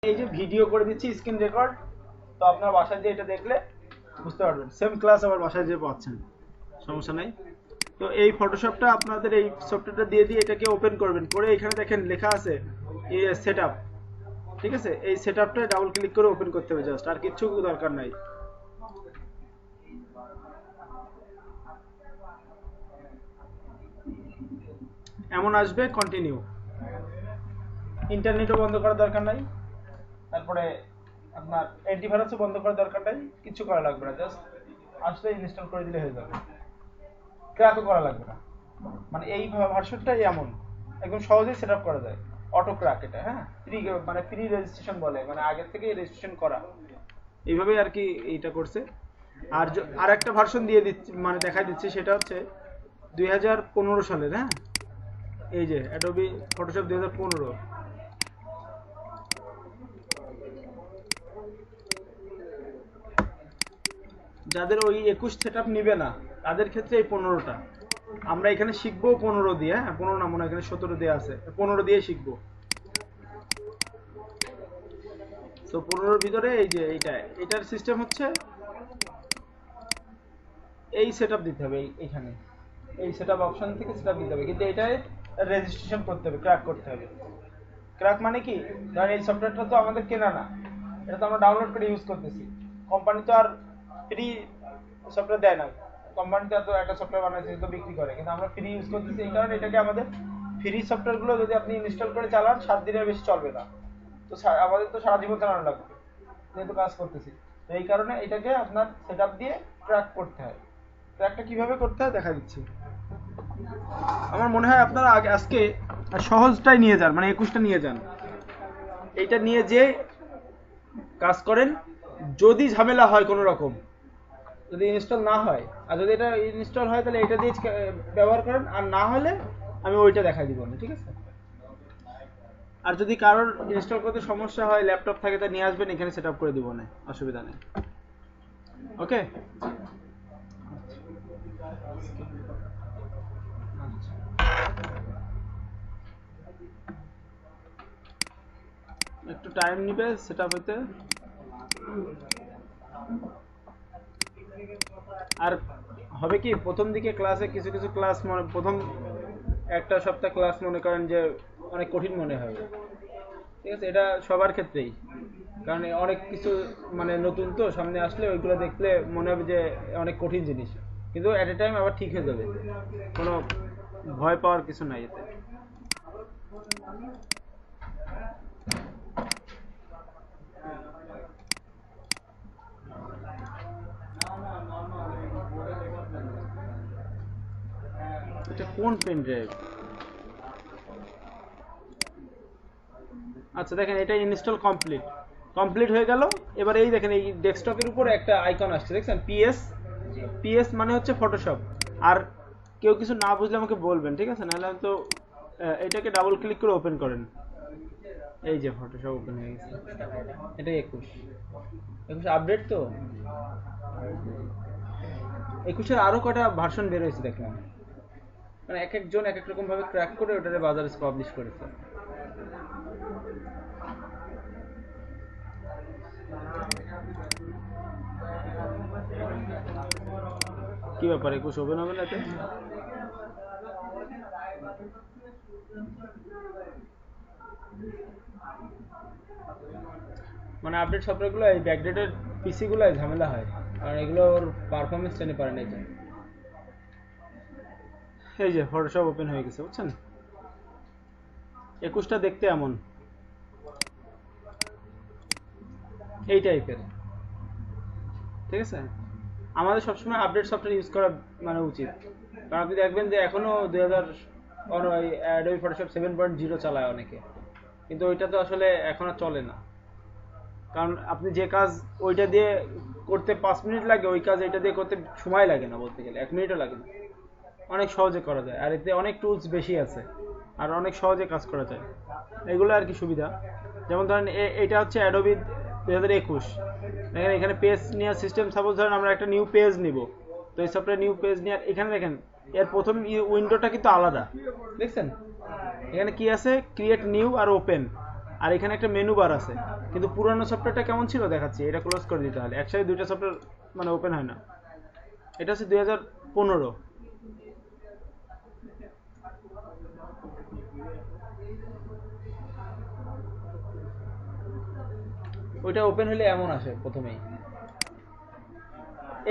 এই যে ভিডিও করে দিচ্ছি স্ক্রিন রেকর্ড, তো আপনার বাসায় যে এটা দেখলে বুঝতে পারবেন সেম ক্লাস আবার বাসায় যে পাচ্ছেন, সমস্যা নাই। তো এই ফটোশপটা আপনাদের এই সফটওয়্যারটা দিয়ে দিয়ে এটাকে ওপেন করবেন, করে এখানে দেখেন লেখা আছে সেটআপ, ঠিক আছে? এই সেটআপটা ডাবল ক্লিক করে ওপেন করতে হবে, জাস্ট আর কিচ্ছু দরকার নাই। এমন আসবে, কন্টিনিউ। ইন্টারনেটও বন্ধ করার দরকার নাই, তারপরে আপনার অ্যান্টিভাইরাসও বন্ধ করার দরকার নাই, কিছু করা লাগবে না, জাস্ট আসলে ইনস্টল করে দিলে হয়ে যাবে, ক্র্যাকও করা লাগবে না। মানে এই ভার্সনটাই এমন একদম সহজেই সেট আপ করা যায়, অটো ক্র্যাক এটা, হ্যাঁ, ফ্রি, মানে ফ্রি রেজিস্ট্রেশন বলে, মানে আগে থেকে রেজিস্ট্রেশন করা, এইভাবেই আর কি এইটা করছে। আর আর একটা ভার্সন দিয়ে দিচ্ছি, মানে দেখাই দিচ্ছি, সেটা হচ্ছে 2015 সালের, হ্যাঁ, এই যে অ্যাডোবি ফটোশপ 2015। যাদের ওই 21 সেটআপ নিবে না তাদের ক্ষেত্রে এই 15টা আমরা এখানে শিখবো, 15 দিয়ে, হ্যাঁ 15 না, মনে হয় এখানে 17 দিয়ে আছে, 15 দিয়ে শিখবো। তো 15-র ভিতরে এই যে এটার সিস্টেম হচ্ছে এই সেটআপ দিতে হবে, এইখানে এই সেটআপ অপশন থেকে সেটআপ দিতে হবে, কিন্তু এটাই রেজিস্ট্রেশন করতে হবে, ক্র্যাক করতে হবে। ক্র্যাক মানে কি, ধরেন এই সফটওয়্যারটা তো আমাদের কেনা না, এটা তো আমরা ডাউনলোড করে ইউজ করতেছি, কোম্পানি তো আর ফ্রি সফটওয়্যার দেয় না, কোম্পানিতে তো একটা সফটওয়্যার বানাইছে তো বিক্রি করে, কিন্তু আমরা ফ্রি ইউজ করতেছি, এই কারণে এটাকে আমাদের ফ্রি সফটওয়্যারগুলো যদি আপনি ইনস্টল করে চালান 7 দিনের বেশি চলবে না, তো আমাদের তো সারা জীবন চালানো লাগবে যেহেতু কাজ করতেছি, তো এই কারণে এটাকে আপনার সেটআপ দিয়ে ক্র্যাক করতে হয়। ক্র্যাকটা কিভাবে করতে হয় দেখা দিচ্ছি। আমার মনে হয় আপনারা আজকে সহজটাই নিয়ে যান, মানে 21টা নিয়ে যান, এইটা নিয়ে যে কাজ করেন, যদি ঝামেলা হয় কোনো রকম, যদি ইনস্টল না হয়, আর যদি এটা ইনস্টল হয় তাহলে এটা দিয়ে ব্যবহার করেন, আর না হলে আমি ওইটা দেখাই দিব না, ঠিক আছে? আর যদি কারোর ইনস্টল করতে সমস্যা হয়, ল্যাপটপ থাকে, তা নিয়ে আসবেন, এখানে সেট আপ করে দিব না, অসুবিধা নেই। ওকে, একটু টাইম নিবে সেট আপ হইতে। আর হবে কি, প্রথম দিকে ক্লাসে কিছু কিছু ক্লাস প্রথম একটা সপ্তাহ ক্লাস মনে করেন যে অনেক কঠিন মনে হয়, ঠিক আছে? এটা সবার ক্ষেত্রেই, কারণ অনেক কিছু মানে নতুন তো, সামনে আসলে ওইগুলো দেখলে মনে হবে যে অনেক কঠিন জিনিস, কিন্তু এট এ টাইম আবার ঠিক হয়ে যাবে, কোনো ভয় পাওয়ার কিছু নাই এতে। এটা কোন পেন ড্রাইভ? আচ্ছা দেখেন, এটা ইনস্টল কমপ্লিট হয়ে গেল। এবার এই দেখেন, এই ডেস্কটপের উপর একটা আইকন আসছে, দেখছেন? পিএস, পিএস মানে হচ্ছে ফটোশপ। আর কেউ কিছু না বুঝলে আমাকে বলবেন, ঠিক আছে? নাহলে তো এটাকে ডাবল ক্লিক করে ওপেন করেন, এই যে ফটোশপ ওপেন হয়ে গেছে। এটা 21 আপডেট তো, 21-এর আরো কটা ভার্সন বের হয়েছে দেখলাম, মানে এক একজন এক এক রকম ভাবে ক্র্যাক করে ওটারে বাজারে পাবলিশ করেছে। কি ব্যাপার, 21 ওপেন হবে না এতে? মানে আপডেট সফটওয়্যারগুলো এই ব্যাকডেটেড পিসি গুলো ঝামেলা হয়, কারণ এগুলো ওর পারফরমেন্স টেনে পারে না। এই যে ফটোশপ ওপেন হয়ে গেছে, বুঝছেন? 21টা দেখতে এমন এই টাইপের, ঠিক আছে? আমাদের সবসময় আপডেট সফটওয়্যার ইউজ করা মানে উচিত, কারণ আপনি দেখবেন যে এখনো 2000 অ্যাডোবি ফটোশপ 7.0 চালায় অনেকে, কিন্তু ওইটা তো আসলে এখন আর চলে না, কারণ আপনি যে কাজ ওইটা দিয়ে করতে 5 মিনিট লাগে, ওই কাজ এটা দিয়ে করতে সময় লাগে না, বলতে গেলে 1 মিনিটও লাগে না, অনেক সহজে করা যায়, আর এতে অনেক টুলস বেশি আছে, আর অনেক সহজে কাজ করা যায়, এগুলো আর কি সুবিধা। যেমন ধরেন এটা হচ্ছে অ্যাডোবি 2021, দেখেন এখানে পেজ নেওয়ার সিস্টেম, সাপোজ ধরেন আমরা একটা নিউ পেজ নিব, তো এই সফটওয়্যার নিউ পেজ নেওয়ার, এখানে দেখেন এর প্রথম উইন্ডোটা কিন্তু আলাদা, দেখছেন? এখানে কি আছে, ক্রিয়েট নিউ আর ওপেন, আর এখানে একটা মেনু বার আছে, কিন্তু পুরানো সফটওয়্যারটা কেমন ছিল দেখাচ্ছি। এটা ক্লোজ করে দিতে হবে, একসাথে দুইটা সফটওয়্যার মানে ওপেন হয় না। এটা হচ্ছে 2015। ওইটা ওপেন হলে এমন আসে প্রথমেই।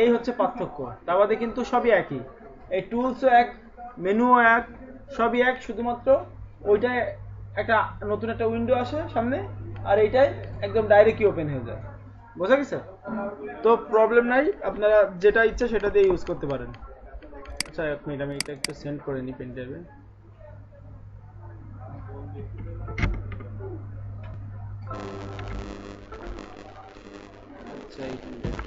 এই হচ্ছে পার্থক্য, তার বাদে কিন্তু সবই একই। এই টুলসও এক, মেনুও এক, সবই এক, শুধুমাত্র ওইটায় একটা নতুন একটা উইন্ডো আসে সামনে, আর এইটাই একদম ডাইরেক্টলি ওপেন হয়ে যায়। বোঝা গেছে? তো প্রবলেম নাই, আপনারা যেটা ইচ্ছা সেটা দিয়ে ইউজ করতে পারেন। আচ্ছা এক মিনিট, আমি এটা একটু সেন্ড করে নিই পেন ড্রাইভে। আচ্ছা এই pen drive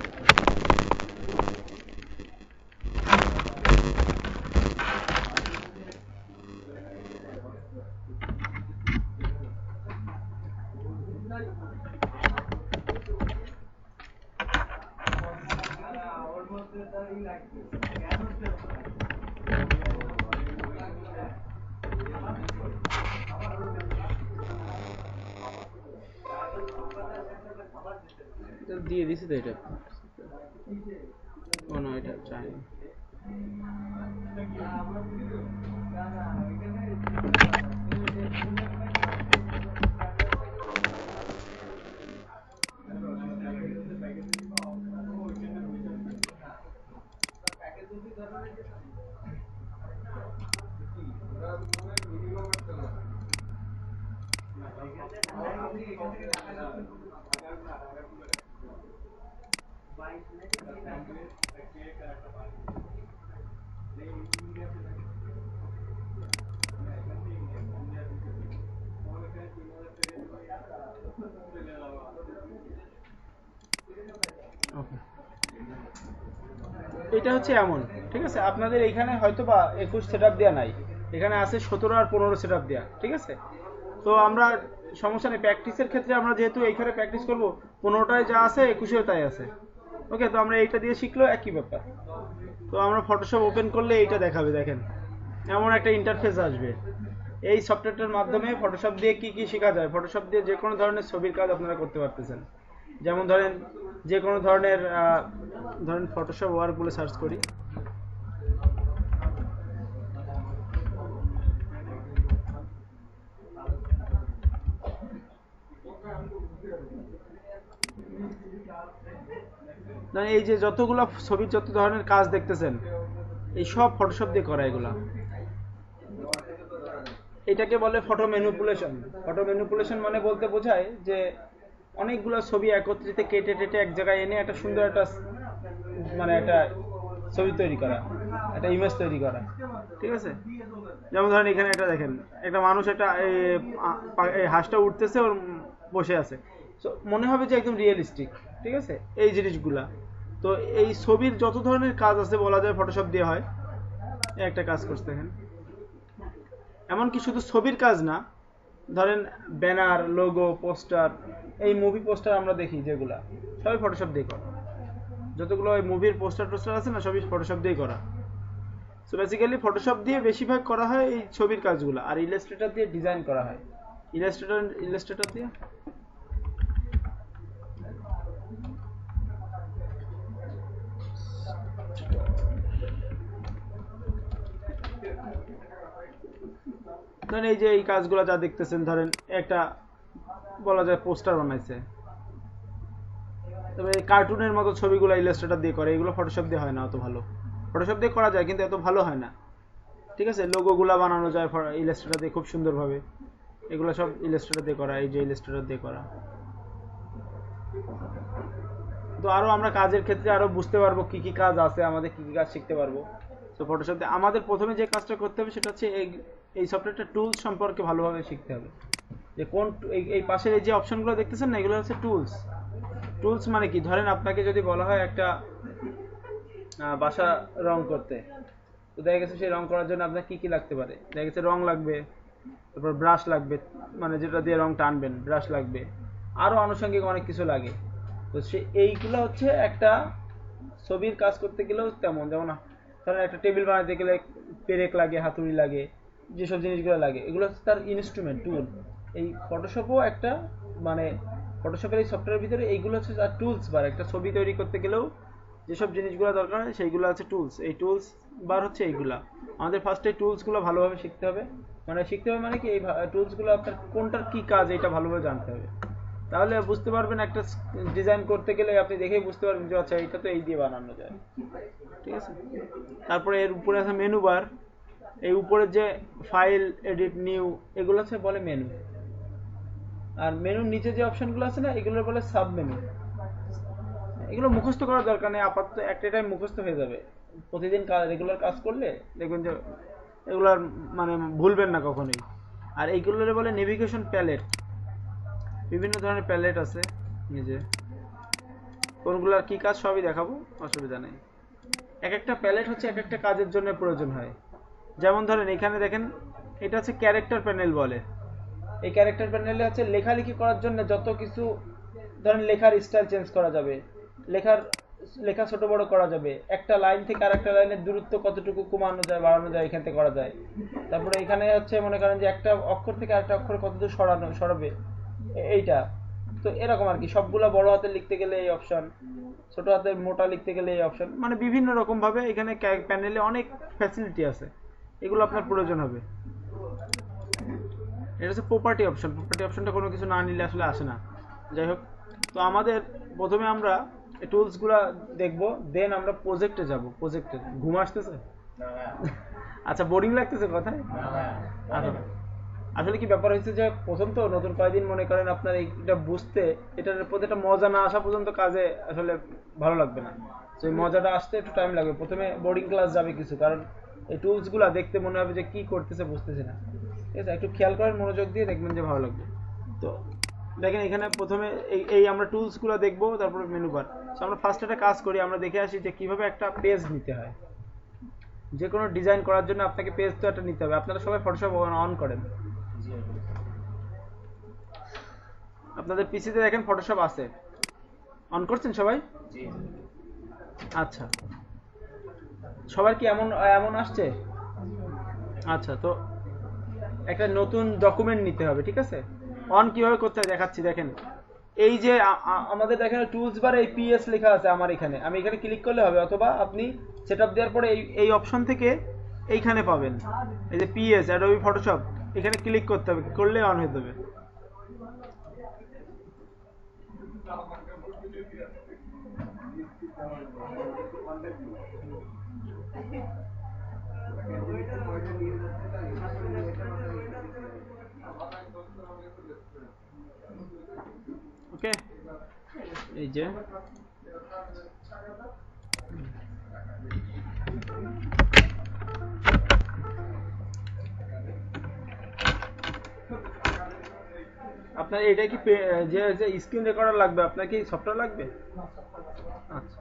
দিয়ে দিছি তো এটা। ও না, এটা চাই না। ওকে, এটা হচ্ছে এমন, ঠিক আছে। আপনাদের এখানে হয়তো বা 21 সেটআপ দেওয়া নাই, এখানে আছে 17 আর 15 সেটআপ দেওয়া, ঠিক আছে। তো আমরা সমস্যা নেই, প্র্যাকটিসের ক্ষেত্রে আমরা যেহেতু এইখানে প্র্যাকটিস করব, 15টায় যা আছে 21এও তাই আছে। ওকে, তো আমরা এইটা দিয়ে শিখলো একই ব্যাপার। তো আমরা ফটোশপ ওপেন করলে এইটা দেখাবে, দেখেন এমন একটা ইন্টারফেস আসবে। এই সফটওয়্যারটার মাধ্যমে ফটোশপ দিয়ে কি কি শেখা যায়, ফটোশপ দিয়ে যে কোনো ধরনের ছবির কাজ আপনারা করতে পারতেছেন। যেমন ধরেন যে কোনো ধরনের ধরেন ফটোশপ ওয়ার্ক বলে সার্চ করি, মানে এই যে যতগুলো ছবির যত ধরনের কাজ দেখতেছেন, এই সব ফটোশপ দিয়ে করা এগুলা। এটাকে বলে ফটো ম্যানিপুলেশন। ফটো ম্যানিপুলেশন মানে বলতে বোঝায় যে অনেকগুলো ছবি একত্রিত কেটে টেটে এক জায়গায় এনে একটা সুন্দর একটা মানে একটা ছবি তৈরি করা, একটা ইমেজ তৈরি করা, ঠিক আছে। যেমন ধরেন এখানে একটা দেখেন, একটা মানুষ একটা এই হাঁসটা উঠতেছে, ওর বসে আছে, তো মনে হবে যে একদম রিয়েলিস্টিক, ঠিক আছে, এই জিনিসগুলা। তো এই ছবির যত ধরনের কাজ আছে বলা যায় ফটোশপ দিয়ে হয়। একটা কাজ করতে দেখেন, এমনকি শুধু ছবির কাজ না, ধরেন ব্যানার, লোগো, পোস্টার, এই মুভি পোস্টার আমরা দেখি যেগুলা, সবই ফটোশপ দিয়ে করা। যতগুলো ওই মুভির পোস্টার টোস্টার আছে না, সবই ফটোশপ দিয়ে করা। সো বেসিক্যালি ফটোশপ দিয়ে বেশিরভাগ করা হয় এই ছবির কাজগুলো, আর ইলাস্ট্রেটর দিয়ে ডিজাইন করা হয়। ইলাস্ট্রেটর দিয়ে ধরেন এই যে এই কাজগুলো যা দেখতেছেন, ধরেন একটা বলা যায় পোস্টার বানাইছে, তবে এই কার্টুনের মতো ছবিগুলো ইলাস্ট্রেটর দিয়ে করে, এগুলো ফটোশপ দিয়ে হয় না অত ভালো। ফটোশপ দিয়ে করা যায় কিন্তু এত ভালো হয় না, ঠিক আছে। লোগোগুলা বানানো যায় ইলাস্ট্রেটর দিয়ে খুব সুন্দরভাবে, এগুলো সব ইলাস্ট্রেটর দিয়ে করা, এই যে ইলাস্ট্রেটর দিয়ে করা। তো আরো আমরা কাজের ক্ষেত্রে আরো বুঝতে পারবো কি কি কাজ আছে, আমাদের কি কি কাজ শিখতে পারবো। তো ফটোশপ দিয়ে আমাদের প্রথমে যে কাজটা করতে হবে সেটা হচ্ছে এই সফটওয়্যারটা টুলস সম্পর্কে ভালোভাবে শিখতে হবে। যে কোন এই পাশের এই যে অপশনগুলো দেখতেছেন না, এগুলো হচ্ছে টুলস। টুলস মানে কি, ধরেন আপনাকে যদি বলা হয় একটা বাসা রং করতে, তো দেখা গেছে সেই রং করার জন্য আপনার কি কি লাগতে পারে, দেখা গেছে রং লাগবে, তারপর ব্রাশ লাগবে, মানে যেটা দিয়ে রং টানবেন, ব্রাশ লাগবে, আরো আনুষঙ্গিক অনেক কিছু লাগে। তো সে এইগুলো হচ্ছে একটা ছবির কাজ করতে গেলেও তেমন, যেমন ধরেন একটা টেবিল বানাতে গেলে পেরেক লাগে, হাতুড়ি লাগে, যেসব জিনিসগুলো লাগে, এগুলো হচ্ছে তার ইনস্ট্রুমেন্ট, টুল। এই ফটোশপও একটা মানে ফটোশপের এই সফটওয়্যারের ভিতরে এইগুলো হচ্ছে টুলস বার। একটা ছবি তৈরি করতে গেলেও যেসব জিনিসগুলো দরকার হয় সেইগুলো আছে টুলস। এই টুলস বার হচ্ছে এইগুলা। আমাদের ফার্স্টে টুলসগুলো ভালোভাবে শিখতে হবে। মানে শিখতে হবে মানে কি, এই টুলসগুলো আপনার কোনটার কি কাজ এটা ভালোভাবে জানতে হবে। তাহলে বুঝতে পারবেন একটা ডিজাইন করতে গেলে আপনি দেখেই বুঝতে পারবেন যে আচ্ছা এইটা তো এই দিয়ে বানানো যায়, ঠিক আছে। তারপরে এর উপরে আছে মেনু বার। এই উপরের যে ফাইল, এডিট, নিউ এগুলো আছে বলে মেনু। আর মেনুর নিচে যে অপশনগুলো আছে না এগুলো বলে সাব মেনু। এগুলো মুখস্থ করার দরকার নেই, আপাতত একটা টাইম মুখস্থ হয়ে যাবে। প্রতিদিন রেগুলার কাজ করলে দেখবেন যে এগুলো মানে ভুলবেন না কখনোই। আর এইগুলোরে বলে নেভিগেশন প্যালেট। বিভিন্ন ধরনের প্যালেট আছে, নিজে কোনগুলোর কি কাজ সবই দেখাবো, অসুবিধা নেই। এক একটা প্যালেট হচ্ছে এক একটা কাজের জন্য প্রয়োজন হয়। যেমন ধরেন এখানে দেখেন, এটা হচ্ছে ক্যারেক্টার প্যানেল বলে। এই ক্যারেক্টার প্যানেলে হচ্ছে লেখালেখি করার জন্য যত কিছু, ধরেন লেখার স্টাইল চেঞ্জ করা যাবে, লেখা ছোট বড় করা যাবে, একটা লাইন থেকে আরেকটা লাইনের দূরত্ব কতটুকু কমানো যায় বাড়ানো যায় এখান থেকে করা যায়। তারপরে এখানে হচ্ছে মনে করেন যে একটা অক্ষর থেকে আরেকটা অক্ষর কতদূর সরাবে এইটা। তো এরকম আর কি, সবগুলা বড় হাতে লিখতে গেলে এই অপশন, ছোট হাতে মোটা লিখতে গেলে এই অপশন, মানে বিভিন্ন রকম ভাবে এখানে প্যানেলে অনেক ফ্যাসিলিটি আছে, এগুলো আপনার প্রয়োজন হবে। এটা হচ্ছে প্রপার্টি অপশন। প্রপার্টি অপশনটা কোনো কিছু না নিলে আসলে আসে না। যাই হোক, তো আমাদের প্রথমে আমরা এই টুলসগুলা দেখবো, দেন আমরা প্রজেক্টে যাব। প্রজেক্টে ঘুম আসতেছে? আচ্ছা, বোরিং লাগতেছে কথায়? আচ্ছা, আসলে কি ব্যাপার হয়েছে যে প্রথম তো নতুন কয়েকদিন মনে করেন আপনার এইটা বুঝতে, এটার প্রতি একটা মজা না আসা পর্যন্ত কাজে আসলে ভালো লাগবে না। তো এই মজাটা আসতে একটু টাইম লাগবে। প্রথমে বোরিং ক্লাস যাবে কিছু, কারণ এই টুলসগুলা দেখতে মনে হবে যে কি করতেছে বুঝতেছে না, ঠিক আছে। একটু খেয়াল করেন, মনোযোগ দিয়ে দেখবেন যে ভালো লাগবে। তো দেখেন এখানে প্রথমে এই আমরা টুলসগুলো দেখবো, তারপরে মেনু বার। তো আমরা ফার্স্ট একটা কাজ করি, আমরা দেখে আসি যে কিভাবে একটা পেজ নিতে হয়। যে কোনো ডিজাইন করার জন্য আপনাকে পেজ তো একটা নিতে হবে। আপনারা সবাই ফটোশপ অন করেন? আপনাদের পিসিতে দেখেন ফটোশপ আছে, অন করছেন সবাই? আচ্ছা, সবার কি এমন এমন আসছে? আচ্ছা, তো একটা নতুন ডকুমেন্ট নিতে হবে, ঠিক আছে। অন কিভাবে করতে হয় দেখাচ্ছি। দেখেন এই যে আমাদের এখানে টুলস বারে এই পিএস লেখা আছে আমার এখানে, আমি এখানে ক্লিক করলে হবে, অথবা আপনি সেটআপ দেওয়ার পরে এই অপশন থেকে এইখানে পাবেন এই যে পিএস অ্যাডোবি ফটোশপ, এখানে ক্লিক করতে হবে, করলে অন হয়ে যাবে। ওকে, এই যে আপনার এটা কি যে স্ক্রিন রেকর্ডার লাগবে? আপনার কি সফটওয়্যার লাগবে? আচ্ছা,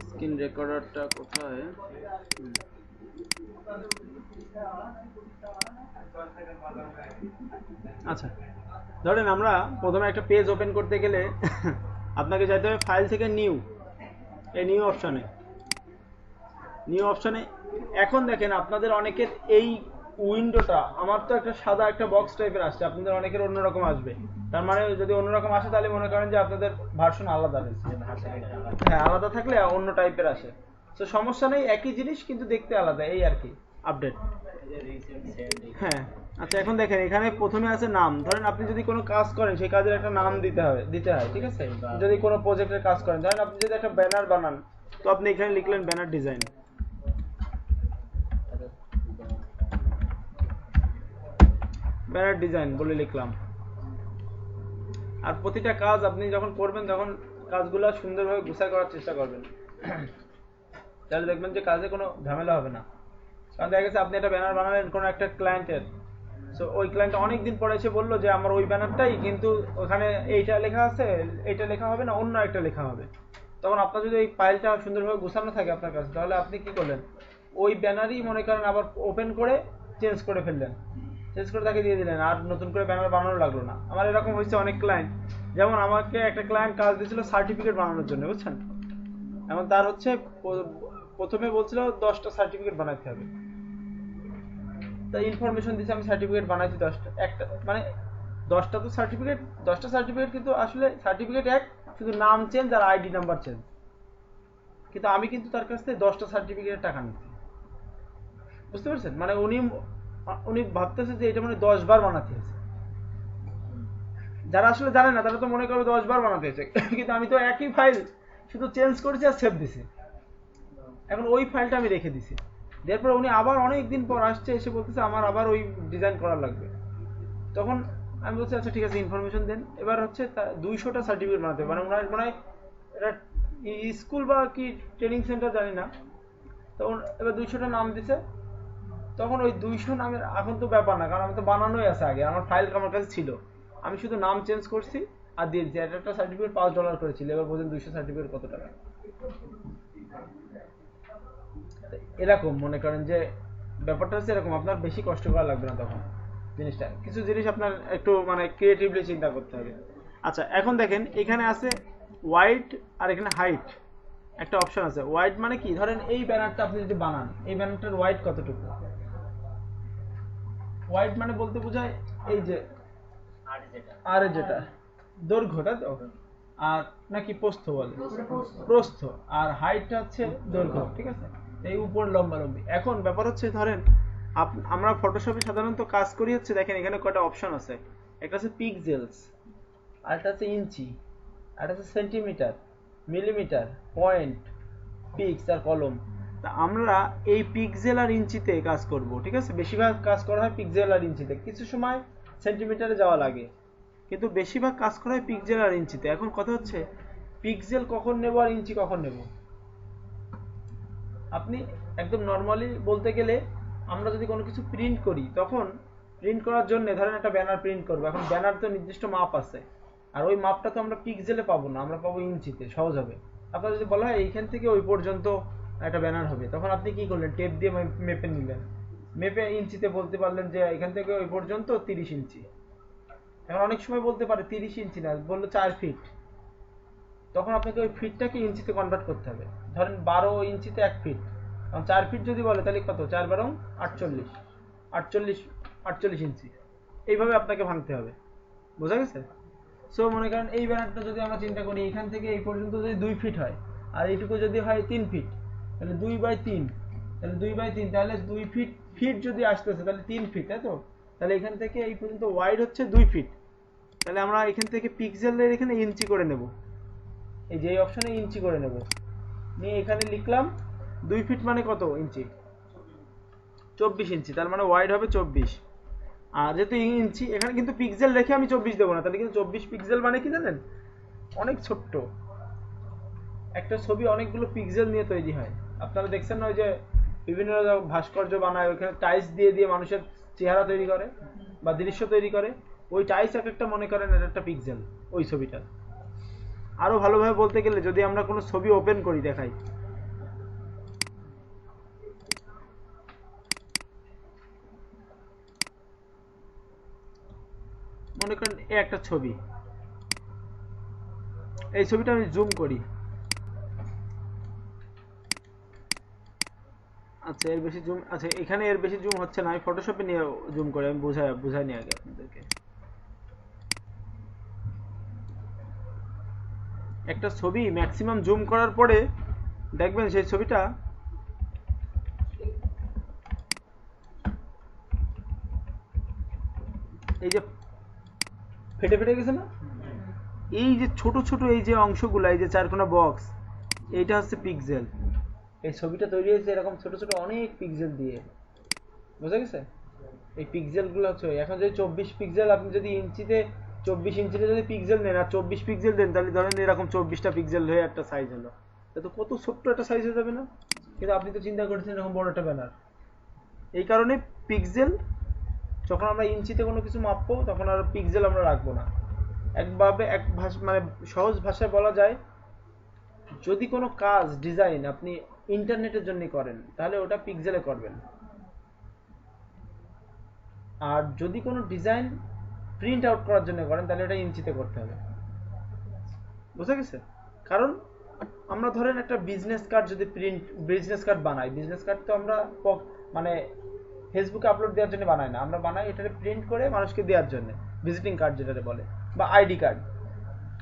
স্ক্রিন রেকর্ডারটা কোথায়? আচ্ছা, ধরেন আমরা প্রথমে একটা পেজ ওপেন করতে গেলে আপনাকে যেতে হবে ফাইল থেকে নিউ, এই নিউ অপশনে। এখন দেখেন আপনাদের অনেকের এই উইন্ডোটা, আমার তো একটা সাদা একটা বক্স টাইপের আসছে, আপনাদের অনেকের অন্যরকম আসবে। তার মানে যদি অন্যরকম আসে তাহলে মনে করেন যে আপনাদের ভার্সন আলাদা রয়েছে। হ্যাঁ, আলাদা থাকলে অন্য টাইপের আসে। তো সমস্যা নেই, একই জিনিস কিন্তু দেখতে আলাদা, এই আর কি আপডেট। হ্যাঁ, আচ্ছা, এখন দেখেন এখানে প্রথমে আছে নাম। ধরেন আপনি যদি কোনো কাজ করেন সেই কাজের একটা নাম দিতে হয়, ঠিক আছে। যদি কোনো প্রজেক্টের কাজ করেন, ধরেন আপনি যদি একটা ব্যানার বানান, তো আপনি এখানে লিখলেন ব্যানার ডিজাইন, বলে লিখলাম। আর প্রতিটা কাজ আপনি যখন করবেন তখন কাজগুলো সুন্দরভাবে গুছাই করার চেষ্টা করবেন, তাহলে দেখবেন যে কাজে কোনো ঝামেলা হবে না। কারণ দেখা গেছে আপনি একটা ব্যানার বানালেন কোনো একটা ক্লায়েন্টের, সো ওই ক্লায়েন্ট অনেকদিন পরে এসে বললো যে আমার ওই ব্যানারটাই, কিন্তু ওখানে এইটা লেখা আছে, এইটা লেখা হবে না, অন্য একটা লেখা হবে। তখন আপনার যদি ওই ফাইলটা সুন্দরভাবে গোছানো থাকে আপনার কাছে, তাহলে আপনি কি করলেন, ওই ব্যানারই মনে করেন আবার ওপেন করে চেঞ্জ করে ফেললেন, চেঞ্জ করে তাকে দিয়ে দিলেন, আর নতুন করে ব্যানার বানানো লাগলো না। আমার এরকম হয়েছে অনেক ক্লায়েন্ট, যেমন আমাকে একটা ক্লায়েন্ট কাজ দিয়েছিল সার্টিফিকেট বানানোর জন্য, বুঝছেন। এখন তার হচ্ছে প্রথমে বলছিল 10টা সার্টিফিকেট বানাতে হবে, তা ইনফরমেশন দিছে আমি সার্টিফিকেট বানাইছি 10টা, একটা মানে 10টা তো সার্টিফিকেট, 10টা সার্টিফিকেট, কিন্তু আসলে সার্টিফিকেট এক, শুধু নাম চেঞ্জ আর আইডি নাম্বার চেঞ্জ। কিন্তু আমি কিন্তু তার কাছ থেকে 10টা সার্টিফিকেটের টাকা নিচ্ছি, বুঝতে পারছেন? মানে উনি উনি ভাবতেছে যে এটা মানে 10 বার বানাতে হয়েছে। যারা আসলে জানে না তারা তো মনে করবে 10 বার বানাতে হয়েছে, কিন্তু আমি তো একই ফাইল শুধু চেঞ্জ করেছি আর সেভ দিছি। এখন ওই ফাইলটা আমি রেখে দিছি, এরপর উনি আবার অনেক দিন পর আসছে, এসে বলতেছে আমার আবার ওই ডিজাইন করা লাগবে। তখন আমি বলছি আচ্ছা ঠিক আছে ইনফরমেশন দেন। এবার হচ্ছে 200টা সার্টিফিকেট বানাতে হবে, মানে ওনার মনে হয় এটা স্কুল বা কি ট্রেনিং সেন্টার জানি না। তখন এবার 200টা নাম দিছে। তখন ওই 200 নামের এখন তো ব্যাপার না, কারণ আমি তো বানানোই আছে আগে, আমার ফাইল আমার কাছে ছিল, আমি শুধু নাম চেঞ্জ করছি আর দিয়ে দিচ্ছি। একটা সার্টিফিকেট $5 করেছিল, এবার বলছেন 200 সার্টিফিকেট কত টাকা। এরকম মনে করেন যে ব্যাপারটা হচ্ছে এরকম, আপনার বেশি কষ্ট করা লাগবে না তখন জিনিসটা, কিছু জিনিস আপনার একটু মানে ক্রিয়েটিভলি চিন্তা করতে হবে। আচ্ছা এখন দেখেন এখানে আছে ওয়াইড আর এখানে হাইট একটা অপশন আছে। ওয়াইড মানে কি, ধরেন এই ব্যানারটা আপনি যদি বানান, এই ব্যানারটার ওয়াইড কতটুকু? ওয়াইড মানে বলতে বোঝায় এই যে আর যেটা দৈর্ঘ্য, তাই তো? আর নাকি প্রস্থ বলে? প্রস্থ। আর হাইটটা হচ্ছে দৈর্ঘ্য, ঠিক আছে? এই উপর লম্বা লম্বি। এখন ব্যাপার হচ্ছে ধরেন আমরা ফটোশপে সাধারণত কাজ করি হচ্ছে, দেখেন এখানে কয়টা অপশন আছে। একটা আছে পিক্সেলস, আরেকটা আছে ইঞ্চি, আরেকটা আছে সেন্টিমিটার, মিলিমিটার, পয়েন্ট, পিক্স আর কলম। তা আমরা এই পিক্সেল আর ইঞ্চিতে কাজ করব, ঠিক আছে? বেশিরভাগ কাজ করা হয় পিক্সেল আর ইঞ্চিতে, কিছু সময় সেন্টিমিটারে যাওয়া লাগে, কিন্তু বেশিরভাগ কাজ করা হয় পিক্সেল আর ইঞ্চিতে। এখন কথা হচ্ছে পিক্সেল কখন নেব আর ইঞ্চি কখন নেব? আপনি একদম নর্মালি বলতে গেলে আমরা যদি কোনো কিছু প্রিন্ট করি, তখন প্রিন্ট করার জন্য ধরেন একটা ব্যানার প্রিন্ট করবো, এখন ব্যানার তো নির্দিষ্ট মাপ আছে, আর ওই মাপটা তো আমরা পিক্সেলে পাবো না, আমরা পাবো ইঞ্চিতে, সহজ হবে। আপনার যদি বলা হয় এইখান থেকে ওই পর্যন্ত একটা ব্যানার হবে, তখন আপনি কি করলেন, টেপ দিয়ে মেপে নিলেন, মেপে ইঞ্চিতে বলতে পারলেন যে এখান থেকে ওই পর্যন্ত 30 ইঞ্চি। এখন অনেক সময় বলতে পারে 30 ইঞ্চি না, বললো 4 ফিট, তখন আপনাকে ওই ফিটটাকে ইঞ্চিতে কনভার্ট করতে হবে। ধরেন 12 ইঞ্চিতে 1 ফিট, কারণ 4 ফিট যদি বলে তাহলে কত, 4 12 48, 48 ইঞ্চি। এইভাবে আপনাকে ভাঙতে হবে, বোঝা গেছে? সো মনে করেন এই ব্যানারটা যদি আমরা চিন্তা করি, এখান থেকে এই পর্যন্ত যদি 2 ফিট হয়, আর এইটুকু যদি হয় 3 ফিট, তাহলে 2/3, তাহলে 2/3, তাহলে 2 ফিট, ফিট যদি আসতেছে তাহলে 3 ফিট, তাই তো? তাহলে এখান থেকে এই পর্যন্ত ওয়াইড হচ্ছে 2 ফিট, তাহলে আমরা এখান থেকে পিক্সেলের এখানে ইঞ্চি করে নেব, এই যে এই অপশনে ইঞ্চি করে নেব, নিয়ে এখানে লিখলাম 2 ফিট মানে কত ইঞ্চি, 24 ইঞ্চি, তার মানে ওয়াইড হবে 24। আর যেহেতু ইঞ্চি, এখানে কিন্তু পিক্সেল রেখে আমি 24 দেবো না, তাহলে কিন্তু 24 পিক্সেল মানে কি জানেন, অনেক ছোট্ট একটা ছবি, অনেকগুলো পিক্সেল নিয়ে তৈরি হয়। আপনারা দেখছেন না ওই যে বিভিন্ন ভাস্কর্য বানায়, ওইখানে টাইলস দিয়ে দিয়ে মানুষের চেহারা তৈরি করে বা দৃশ্য তৈরি করে, ওই টাইলস এক একটা মনে করেন এটা একটা পিক্সেল ওই ছবিটা। আরো ভালোভাবে বলতে গেলে যদি আমরা কোনো ছবি ওপেন করি, দেখাই, মনে করেন এই একটা ছবি, এই ছবিটা আমি জুম করি, আচ্ছা এর বেশি জুম, আচ্ছা এখানে এর বেশি জুম হচ্ছে না, আমি ফটোশপে নিয়ে জুম করি, আমি বুঝাই নিয়ে আগে আপনাদেরকে। একটা ছবি ম্যাক্সিমাম জুম করার পরে দেখবেন সেই ছবিটা এই যে ফেটে ফেটে গেছে না, এই যে ছোট ছোট এই যে অংশগুলো, এই যে চারকোনা বক্স, এইটা হচ্ছে পিক্সেল। এই ছবিটা তৈরি হয়েছে এরকম ছোট ছোট অনেক পিক্সেল দিয়ে, বুঝা গেছে? এই পিক্সেল গুলো হচ্ছে, এখন যদি 24 পিক্সেল, আপনি যদি ইঞ্চিতে 24 ইঞ্চিতে যদি পিক্সেল নেন আর 24 পিক্সেল দেন, তাহলে ধরেন এরকম 24টা পিক্সেল হয়ে একটা সাইজ হলো, তো কত ছোট্ট একটা সাইজ হয়ে যাবে না? কিন্তু আপনি তো চিন্তা করেছেন এরকম বড় একটা ব্যানার। এই কারণে পিক্সেল, যখন আমরা ইঞ্চিতে কোনো কিছু মাপবো তখন আর পিক্সেল আমরা রাখবো না। একভাবে এক ভাষা, মানে সহজ ভাষায় বলা যায়, যদি কোনো কাজ ডিজাইন আপনি ইন্টারনেটের জন্য করেন তাহলে ওটা পিক্সেলে করবেন, আর যদি কোনো ডিজাইন প্রিন্ট আউট করার জন্য করেন তাহলে ওটা ইঞ্চিতে করতে হবে, বুঝা গেছে? কারণ আমরা ধরেন একটা বিজনেস কার্ড যদি বিজনেস কার্ড বানাই, বিজনেস কার্ড তো আমরা মানে ফেসবুকে আপলোড দেওয়ার জন্য বানাই না, আমরা বানাই এটাকে প্রিন্ট করে মানুষকে দেওয়ার জন্য, ভিজিটিং কার্ড যেটাকে বলে, বা আইডি কার্ড।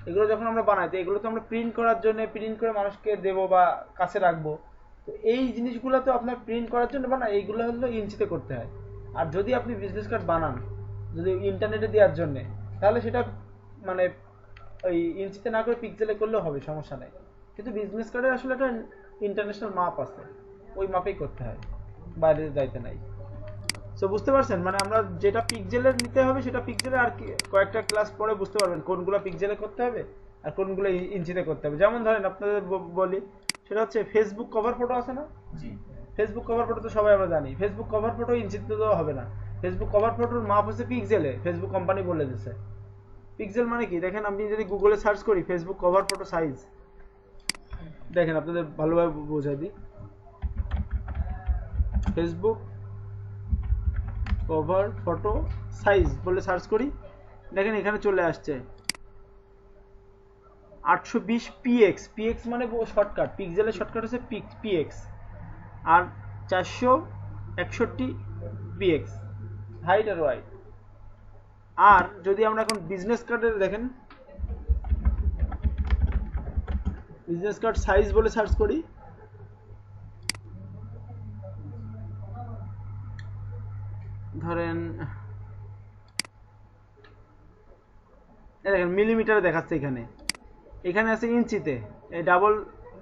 এগুলো যখন আমরা বানাই তো এগুলো তো আমরা প্রিন্ট করার জন্য, প্রিন্ট করে মানুষকে দেবো বা কাছে রাখবো। তো এই জিনিসগুলো তো আপনার প্রিন্ট করার জন্য বানায়, এইগুলো হলো ইঞ্চিতে করতে হয়। আর যদি আপনি বিজনেস কার্ড বানান যদি ইন্টারনেটে দেওয়ার জন্য, তাহলে সেটা মানে ওই ইঞ্চিতে না করে পিক্সেলে করলেও হবে, সমস্যা নেই। কিন্তু বিজনেস কার্ডের আসলে একটা ইন্টারন্যাশনাল মাপ আছে, ওই মাপেই করতে হয়, বাইরে যাইতে নাই। সো বুঝতে পারছেন, মানে আমরা যেটা পিক্সেলের নিতে হবে সেটা পিক্সেলে, আর কয়েকটা ক্লাস পরে বুঝতে পারবেন কোনগুলো পিক্সেলে করতে হবে আর কোনগুলো ইঞ্চিতে করতে হবে। যেমন ধরেন আপনাদের বলি, সেটা হচ্ছে ফেসবুক কভার ফটো আছে না, ফেসবুক কভার ফটো তো সবাই আমরা জানি, ফেসবুক কভার ফটো ইঞ্চিতে তো হবে না, ফেসবুক কভার ফটোর মাপ হচ্ছে পিক্সেলে, ফেসবুক কোম্পানি বলে দিচ্ছে। পিক্সেল মানে কি দেখেন, আপনি যদি গুগলে সার্চ করি ফেসবুক কভার ফটো সাইজ, দেখেন আপনাদের ভালোভাবে বোঝাই দিই, ফেসবুক কভার ফটো সাইজ বলে সার্চ করি, দেখেন এখানে চলে আসছে 820 px, px মানে শর্টকাট, পিক্সেলের শর্টকাট হচ্ছে px, আর 461 px হাইট আর ওয়াইড। আর যদি আমরা এখন বিজনেস কার্ডের দেখেন, বিজনেস কার্ড সাইজ বলে সার্চ করি, ধরেন দেখেন মিলিমিটারে দেখাচ্ছে, এখানে এখানে আছে ইঞ্চিতে, এই ডাবল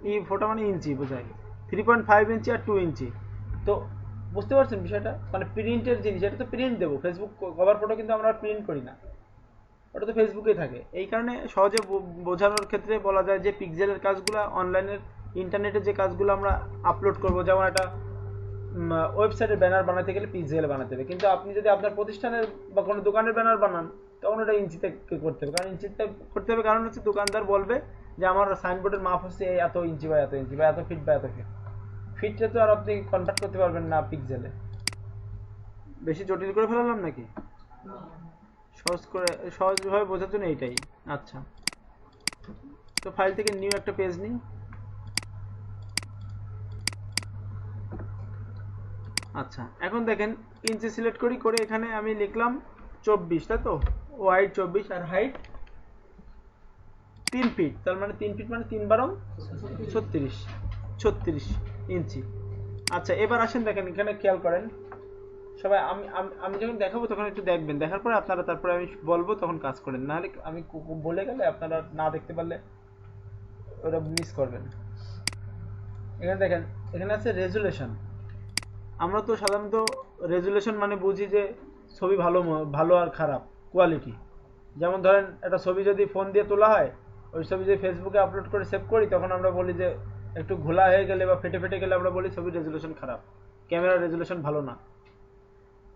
ই ফোটা মানে ইঞ্চি বোঝায়, 3.5 ইঞ্চি আর 2 ইঞ্চি। তো বুঝতে পারছেন বিষয়টা, মানে প্রিন্টের জিনিস, এটা তো প্রিন্ট দেবো, ফেসবুক কভার ফটো কিন্তু আমরা প্রিন্ট করি না, ওটা তো ফেসবুকেই থাকে। এই কারণে সহজে বোঝানোর ক্ষেত্রে বলা যায় যে পিক্সেলের কাজগুলো, অনলাইনের ইন্টারনেটের যে কাজগুলো আমরা আপলোড করব, যেমন একটা ওয়েবসাইটের ব্যানার বানাতে গেলে পিক্সেলে বানাতে হবে, কিন্তু আপনি যদি আপনার প্রতিষ্ঠানের বা কোনো দোকানের ব্যানার বানান তখন ওটা ইঞ্চিতে করতে হবে, কারণ ইঞ্চিতে করতে হবে, কারণ হচ্ছে দোকানদার বলবে যে আমার সাইনবোর্ডের মাপ হচ্ছে এত ইঞ্চি বা এত ইঞ্চি বা এত ফিট বা এত ফিট, ফিটে তো আর আপনি কনভার্ট করতে পারবেন না পিক্সেলে। বেশি জটিল করে ফেলালাম নাকি? সহজভাবে বোঝার জন্য এইটাই। আচ্ছা, তো ফাইল থেকে নিউ একটা পেজ নিই। আচ্ছা, এখন দেখেন ইঞ্চি সিলেক্ট করি, করে এখানে আমি লিখলাম 24, তাই তো, ওয়াইড 24 আর হাইট 3 ফিট, তার মানে 3 ফিট মানে 3 12 36 ইঞ্চি। আচ্ছা, এবার আসেন দেখেন এখানে খেয়াল করেন সবাই, আমি যখন দেখাবো তখন একটু দেখবেন, দেখার পরে আপনারা, তারপরে আমি বলবো তখন কাজ করেন, নাহলে আমি বলে গেলে আপনারা না দেখতে পারলে ওরা মিস করবেন। এখানে দেখেন, এখানে আছে রেজুলেশন। আমরা তো সাধারণত রেজুলেশন মানে বুঝি যে ছবি ভালো আর খারাপ কোয়ালিটি। যেমন ধরেন একটা ছবি যদি ফোন দিয়ে তোলা হয়, ওই ছবি যদি ফেসবুকে আপলোড করে সেভ করি, তখন আমরা বলি যে একটু ঘোলা হয়ে গেলে বা ফেটে গেলে আমরা বলি ছবির রেজুলেশন খারাপ, ক্যামেরার রেজুলেশন ভালো না।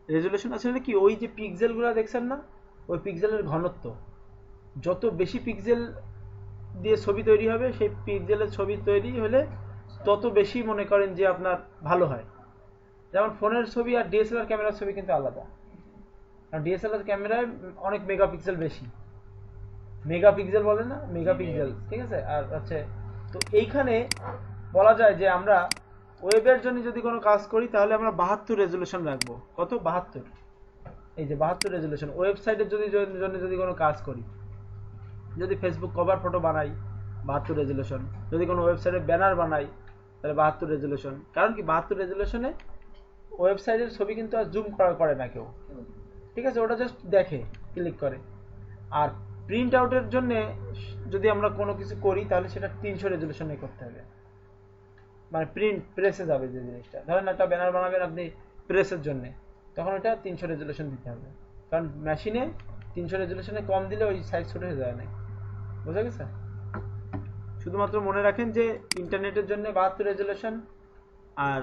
রেজুলেশন আসলে কি, ওই যে পিক্সেলগুলো দেখছেন না, ওই পিক্সেলের ঘনত্ব, যত বেশি পিক্সেল দিয়ে ছবি তৈরি হবে, সেই পিক্সেলের ছবি তৈরি হলে তত বেশি মনে করেন যে আপনার ভালো হয়। যেমন ফোনের ছবি আর ডিএসএলআর ক্যামেরার ছবি কিন্তু আলাদা, কারণ ডিএসএলআর ক্যামেরায় অনেক মেগাপিক্সেল বেশি, মেগাপিক্সেল বলে না, মেগাপিক্সেল, ঠিক আছে। আর হচ্ছে তো এইখানে বলা যায় যে আমরা ওয়েবের জন্য যদি কোনো কাজ করি তাহলে আমরা 72 রেজুলেশন রাখবো। কত? 72। এই যে 72 রেজুলেশন। ওয়েবসাইটের জন্য যদি কোনো কাজ করি, যদি ফেসবুক কভার ফটো বানাই 72 রেজুলেশন, যদি কোনো ওয়েবসাইটে ব্যানার বানাই তাহলে 72 রেজুলেশন। কারণ কি, 72 রেজুলেশনে ওয়েবসাইটের ছবি কিন্তু আর জুম করে না কেউ, ঠিক আছে, ওটা জাস্ট দেখে, ক্লিক করে। আর প্রিন্ট আউটের জন্য যদি আমরা কোনো কিছু করি তাহলে সেটা 300 রেজুলেশনে করতে হবে, মানে প্রেসে যাবে যে জিনিসটা, ধরেন একটা ব্যানার বানাবেন আপনি প্রেসের জন্য, তখন এটা 300 রেজুলেশন দিতে হবে, কারণ মেশিনে 300 রেজুলেশনে কম দিলে ওই সাইজ ছোট হয়ে যায় না। বুঝা গেছে? শুধুমাত্র মনে রাখেন যে ইন্টারনেটের জন্য 72 রেজুলেশন আর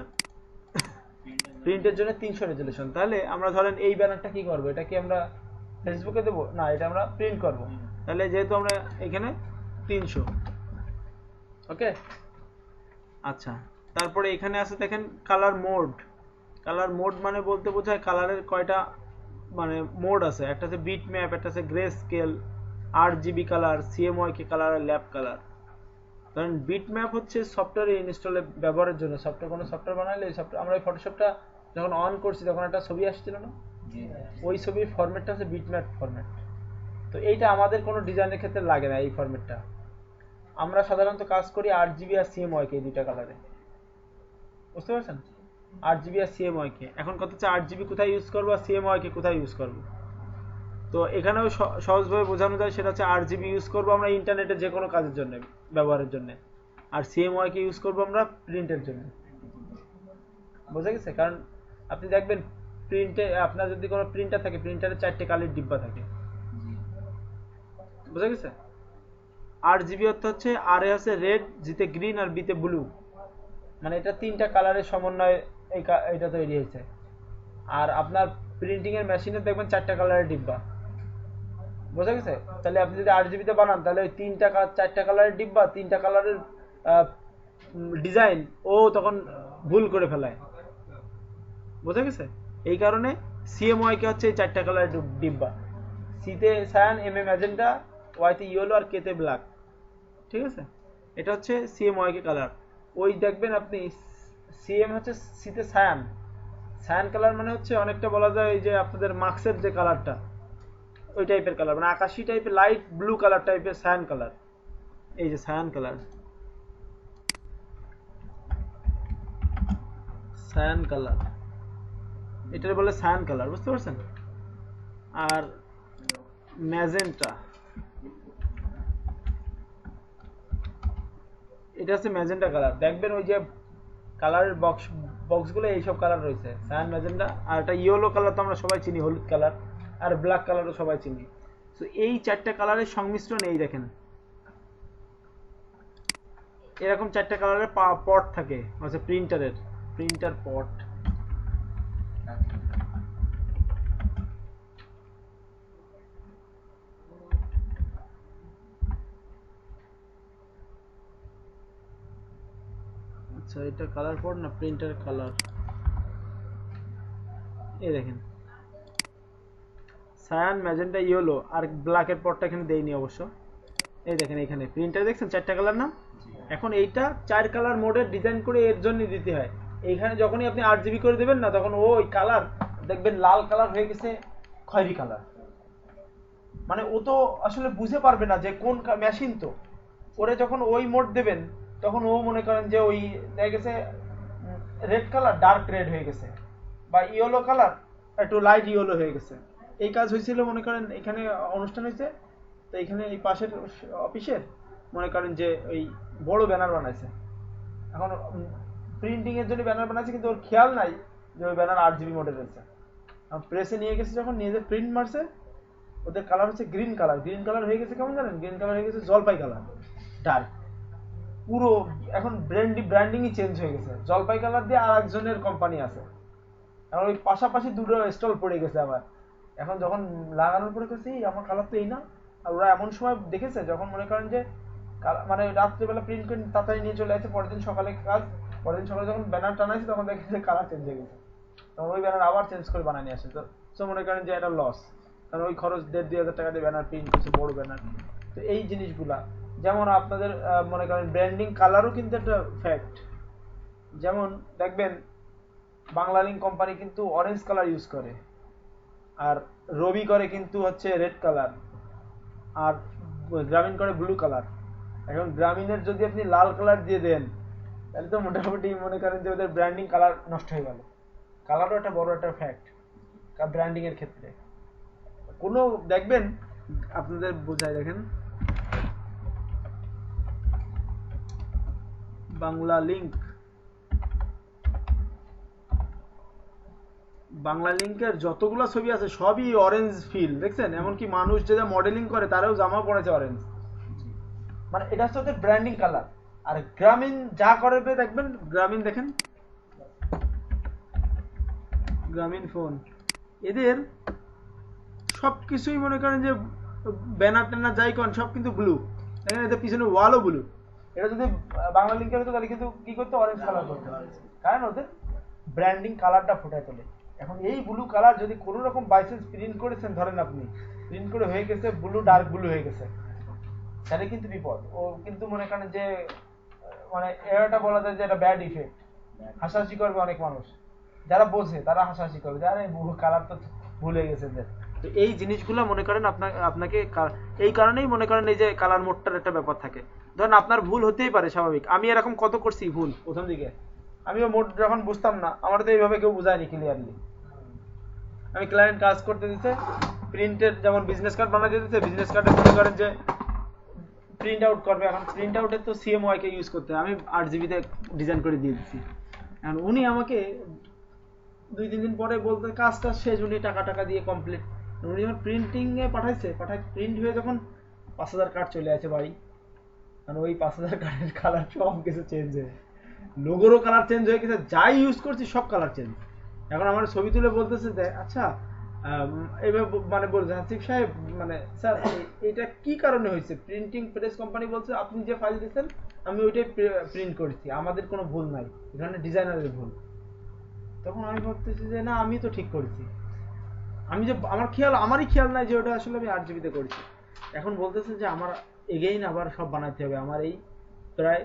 প্রিন্টের জন্য 300 রেজুলেশন। তাহলে আমরা ধরেন এই ব্যানারটা কি করব, এটা কি আমরা ফেসবুকে দেবো না, এটা আমরা প্রিন্ট করব, তাহলে যেহেতু আমরা এখানে 300, ওকে। আচ্ছা, তারপরে এখানে আছে দেখেন কালার মোড। কালার মোড মানে বলতে বোঝায় কালারের কয়টা মানে মোড আছে, একটা আছে বিট ম্যাপ, একটা আছে grey scale, RGB colour, CMYK colour আর ল্যাব কালার। কারণ বিটম্যাপ হচ্ছে সফটওয়্যার ইনস্টলে ব্যবহারের জন্য, সফটওয়্যার কোনো সফটওয়্যার বানালে এই সফটওয়্যার, আমরা এই ফটোশপটা যখন অন করছি তখন একটা ছবি আসছিল না, ওই ছবির ফরম্যাটটা হচ্ছে বিটম্যাপ ফরম্যাট। তো এইটা আমাদের কোনো ডিজাইনের ক্ষেত্রে লাগে না এই ফরম্যাটটা। আমরা সাধারণত কাজ করি 8GB আর CMYK এই দুইটা কালারে, বুঝতে পারছেন? 8GB আর CMYK। এখন কথা হচ্ছে 8GB কোথায় ইউজ করবো আর CMYK কোথায় ইউজ করবো। তো এখানেও সহজভাবে বোঝানো যায়, সেটা হচ্ছে 8GB ইউজ করবো আমরা ইন্টারনেটে যে কোনো কাজের জন্য, ব্যবহারের জন্য, আর CMYK ইউজ করবো আমরা প্রিন্টের জন্য। বোঝা গেছে? কারণ আপনি দেখবেন প্রিন্টে, আপনার যদি কোনো প্রিন্টার থাকে, প্রিন্টারে 4টে কালির ডিব্বা থাকে, বোঝা গেছে? 8GB অর্থ হচ্ছে আর এ হচ্ছে রেড, জিতে গ্রিন আর বিতে ব্লু, মানে এটা 3টা কালারের সমন্বয়ে এইটা তৈরি হয়েছে। আর আপনার প্রিন্টিং এর মেশিনে দেখবেন 4টা কালারের ডিব্বা, বোঝা গেছে? তাহলে আপনি যদি 8GB তে বানান তাহলে ওই 4টা কালারের ডিব্বা, 3টা কালারের ডিজাইন ও তখন ভুল করে ফেলায়, বোঝা গেছে? এই কারণে CMYK হচ্ছে এই 4টা কালারের ডিব্বা, সিতে Sayan, M A magenta, ওয়াইতে yellow আর কেতে ব্ল্যাক, ঠিক আছে? এটা হচ্ছে CMYK কালার। ওই দেখবেন আপনি সিএম হচ্ছে সিতে সায়ান, সায়ান কালার মানে হচ্ছে অনেকটা বলা যায় এই যে আপনাদের মার্কসের যে কালারটা, ওই টাইপের কালার, মানে আকাশি টাইপের লাইট ব্লু কালার টাইপের সায়ান কালার। এই যে সায়ান কালার, সায়ান কালার, এটার বলে সায়ান কালার, বুঝতে পারছেন? আর ম্যাজেন্টা, এটা হচ্ছে ম্যাজেন্টা কালার। দেখবেন ওই যে কালারের বক্সগুলো এইসব কালার রয়েছে, সায়ান, ম্যাজেন্টা, আর একটা ইয়েলো কালার তো আমরা সবাই চিনি, হলুদ কালার, আর ব্ল্যাক কালারও সবাই চিনি। তো এই 4টা কালারের সংমিশ্রণ, এই দেখেন এরকম 4টা কালারের পট থাকে, আচ্ছা প্রিন্টারের, প্রিন্টার পট। আচ্ছা এটা কালার পট না প্রিন্টার কালার, এই দেখেন সায়ান, ম্যাজেন্টা, ইয়েলো আর ব্ল্যাকের পটটা এখানে দেইনি অবশ্য। এই দেখেন এখানে প্রিন্টার দেখছেন 4টা কালার না? এখন এইটা 4 কালার মোডের ডিজাইন করে এর জন্য দিতে হয়। এইখানে যখনই আপনি 8GB করে দেবেন না, তখন ওই কালার দেখবেন লাল কালার হয়ে গেছে খয়েরি কালার, মানে ও তো আসলে বুঝে পারবে না যে কোন মেশিন। তো ওরে যখন ওই মোড দেবেন তখন ও মনে করেন যে ওই দেখা গেছে রেড কালার ডার্ক রেড হয়ে গেছে, বা ইয়েলো কালার একটু লাইট ইয়েলো হয়ে গেছে। এই কাজ হয়েছিল, মনে করেন এখানে অনুষ্ঠান হয়েছে, তো এখানে এই পাশের অফিসের মনে করেন যে ওই বড় ব্যানার বানাইছে, এখন প্রিন্টিং এর জন্য ব্যানার বানাইছে, কিন্তু ওর খেয়াল নাই যে ওই ব্যানার 8GB মোডের রয়েছে। প্রেসে নিয়ে গেছে, যখন নিয়ে যে প্রিন্ট মারছে, ওদের কালার হচ্ছে গ্রিন কালার। গ্রিন কালার হয়ে গেছে কেমন জানেন? গ্রিন কালার হয়ে গেছে জলপাই কালার, ডার্ক পুরো। এখন ব্র্যান্ডিংই চেঞ্জ হয়ে গেছে, জলপাই কালার দিয়ে আর একজনের কোম্পানি আছে। এখন ওই পাশাপাশি দুটো স্টল পড়ে গেছে আবার। এখন যখন লাগানোর পরে কাছে আমার কালার তো এই না। আর ওরা এমন সময় দেখেছে যখন মনে করেন যে মানে রাত্রেবেলা প্রিন্ট করে তাড়াতাড়ি নিয়ে চলে আসে, পরের দিন সকালে কাজ, পরের দিন সকালে যখন ব্যানার টানাইছে তখন দেখেছে কালার চেঞ্জ হয়ে গেছে, তখন ওই ব্যানার আবার চেঞ্জ করে বানিয়ে নিয়ে আসে। তো মনে করেন যে এটা লস, কারণ ওই খরচ 1,500-2,000 টাকা দিয়ে ব্যানার প্রিন্ট করছে, বড় ব্যানার। তো এই জিনিসগুলা যেমন আপনাদের মনে করেন ব্র্যান্ডিং কালারও কিন্তু একটা ফ্যাক্ট। যেমন দেখবেন বাংলালিংক কোম্পানি কিন্তু অরেঞ্জ কালার ইউজ করে, আর রবি করে কিন্তু হচ্ছে রেড কালার, আর গ্রামীণ করে ব্লু কালার। এখন গ্রামীণের যদি আপনি লাল কালার দিয়ে দেন তাহলে তো মোটামুটি মনে করেন যে ওদের ব্র্যান্ডিং কালার নষ্ট হয়ে গেল। কালারও একটা বড় একটা ফ্যাক্ট ব্র্যান্ডিং এর ক্ষেত্রে। কোনো দেখবেন আপনাদের বোঝায়, দেখেন বাংলালিংকের যতগুলো ছবি আছে সবই অরেঞ্জ ফিল, দেখছেন? এমনকি মানুষ যেটা মডেলিং করে তারাও জামা পরেছে অরেঞ্জ, মানে এটা হচ্ছে ওদের ব্র্যান্ডিং কালার। আর গ্রামীণ যা করবে দেখবেন, গ্রামীণ দেখেন, গ্রামীণ ফোন, এদের সবকিছুই মনে করেন যে ব্যানার ট্যানার যাই করেন সব কিন্তু ব্লু। দেখেন এদের পিছনে ওয়ালও ব্লু। এটা যদি বাংলা লিঙ্কের হতো তাহলে কিন্তু কি করতে, অরেঞ্জ কালার করতে, কারণ ওদের ব্র্যান্ডিং কালারটা ফুটায় তোলে। এখন এই ব্লু কালার যদি কোনো রকম বাইসেন্স প্রিন্ট করেছেন, ধরেন আপনি প্রিন্ট করে হয়ে গেছে ব্লু, ডার্ক ব্লু হয়ে গেছে, তাহলে কিন্তু বিপদ। ও কিন্তু মনে করেন যে মানে এটা বলা যায় যে এটা ব্যাড ইফেক্ট, হাসাহাসি করবে অনেক মানুষ, যারা বোঝে তারা হাসাহাসি করবে, আরে কালার তো ভুলে গেছে যে। তো এই জিনিসগুলো মনে করেন আপনাকে এই কারণেই মনে করেন এই যে কালার মোডটার একটা ব্যাপার থাকে। ধরেন আপনার ভুল হতেই পারে, স্বাভাবিক। আমি এরকম কত করছি ভুল প্রথম দিকে, আমিও মোড যখন বুঝতাম না, আমার তো এইভাবে কেউ বুঝায়নি ক্লিয়ারলি। আমি ক্লায়েন্ট কাজ করতে দিতে, প্রিন্টের যেমন বিজনেস কার্ড বানাতে দিতে, বিজনেস কার্ডে মনে করেন যে প্রিন্ট আউট করবে, এখন প্রিন্ট আউটে তো সিএমওয়াই কে ইউজ করতে, আমি 8GB তে ডিজাইন করে দিয়ে দিচ্ছি। এখন উনি আমাকে 2-3 দিন পরে বলতে কাজটা শেষ, উনি টাকা দিয়ে কমপ্লিট। উনি যখন প্রিন্টিং এ প্রিন্ট হয়ে যখন 5000 কার্ড চলে আসে বাড়ি, কারণ ওই 5000 কার্ডের কালার সব কিছু চেঞ্জ হয়ে, লোগোরও কালার চেঞ্জ হয়ে গেছে, যাই ইউজ করছি সব কালার চেঞ্জ। এখন আমার ছবি তুলে বলতেছে যে আচ্ছা এইভাবে মানে বলছে হাসিফ সাহেব, মানে স্যার এটা কি কারণে হয়েছে? প্রিন্টিং প্রেস কোম্পানি বলছে আপনি যে ফাইল দিয়েছেন আমি ওইটাই প্রিন্ট করেছি, আমাদের কোনো ভুল নাই, এখানে ডিজাইনারের ভুল। তখন আমি ভাবতেছি যে না, আমি তো ঠিক করেছি, আমি যে আমারই খেয়াল নাই যে ওটা আসলে আমি 8GB তে করেছি। এখন বলতেছে যে আমার এগেইন আবার সব বানাইতে হবে, আমার এই প্রায়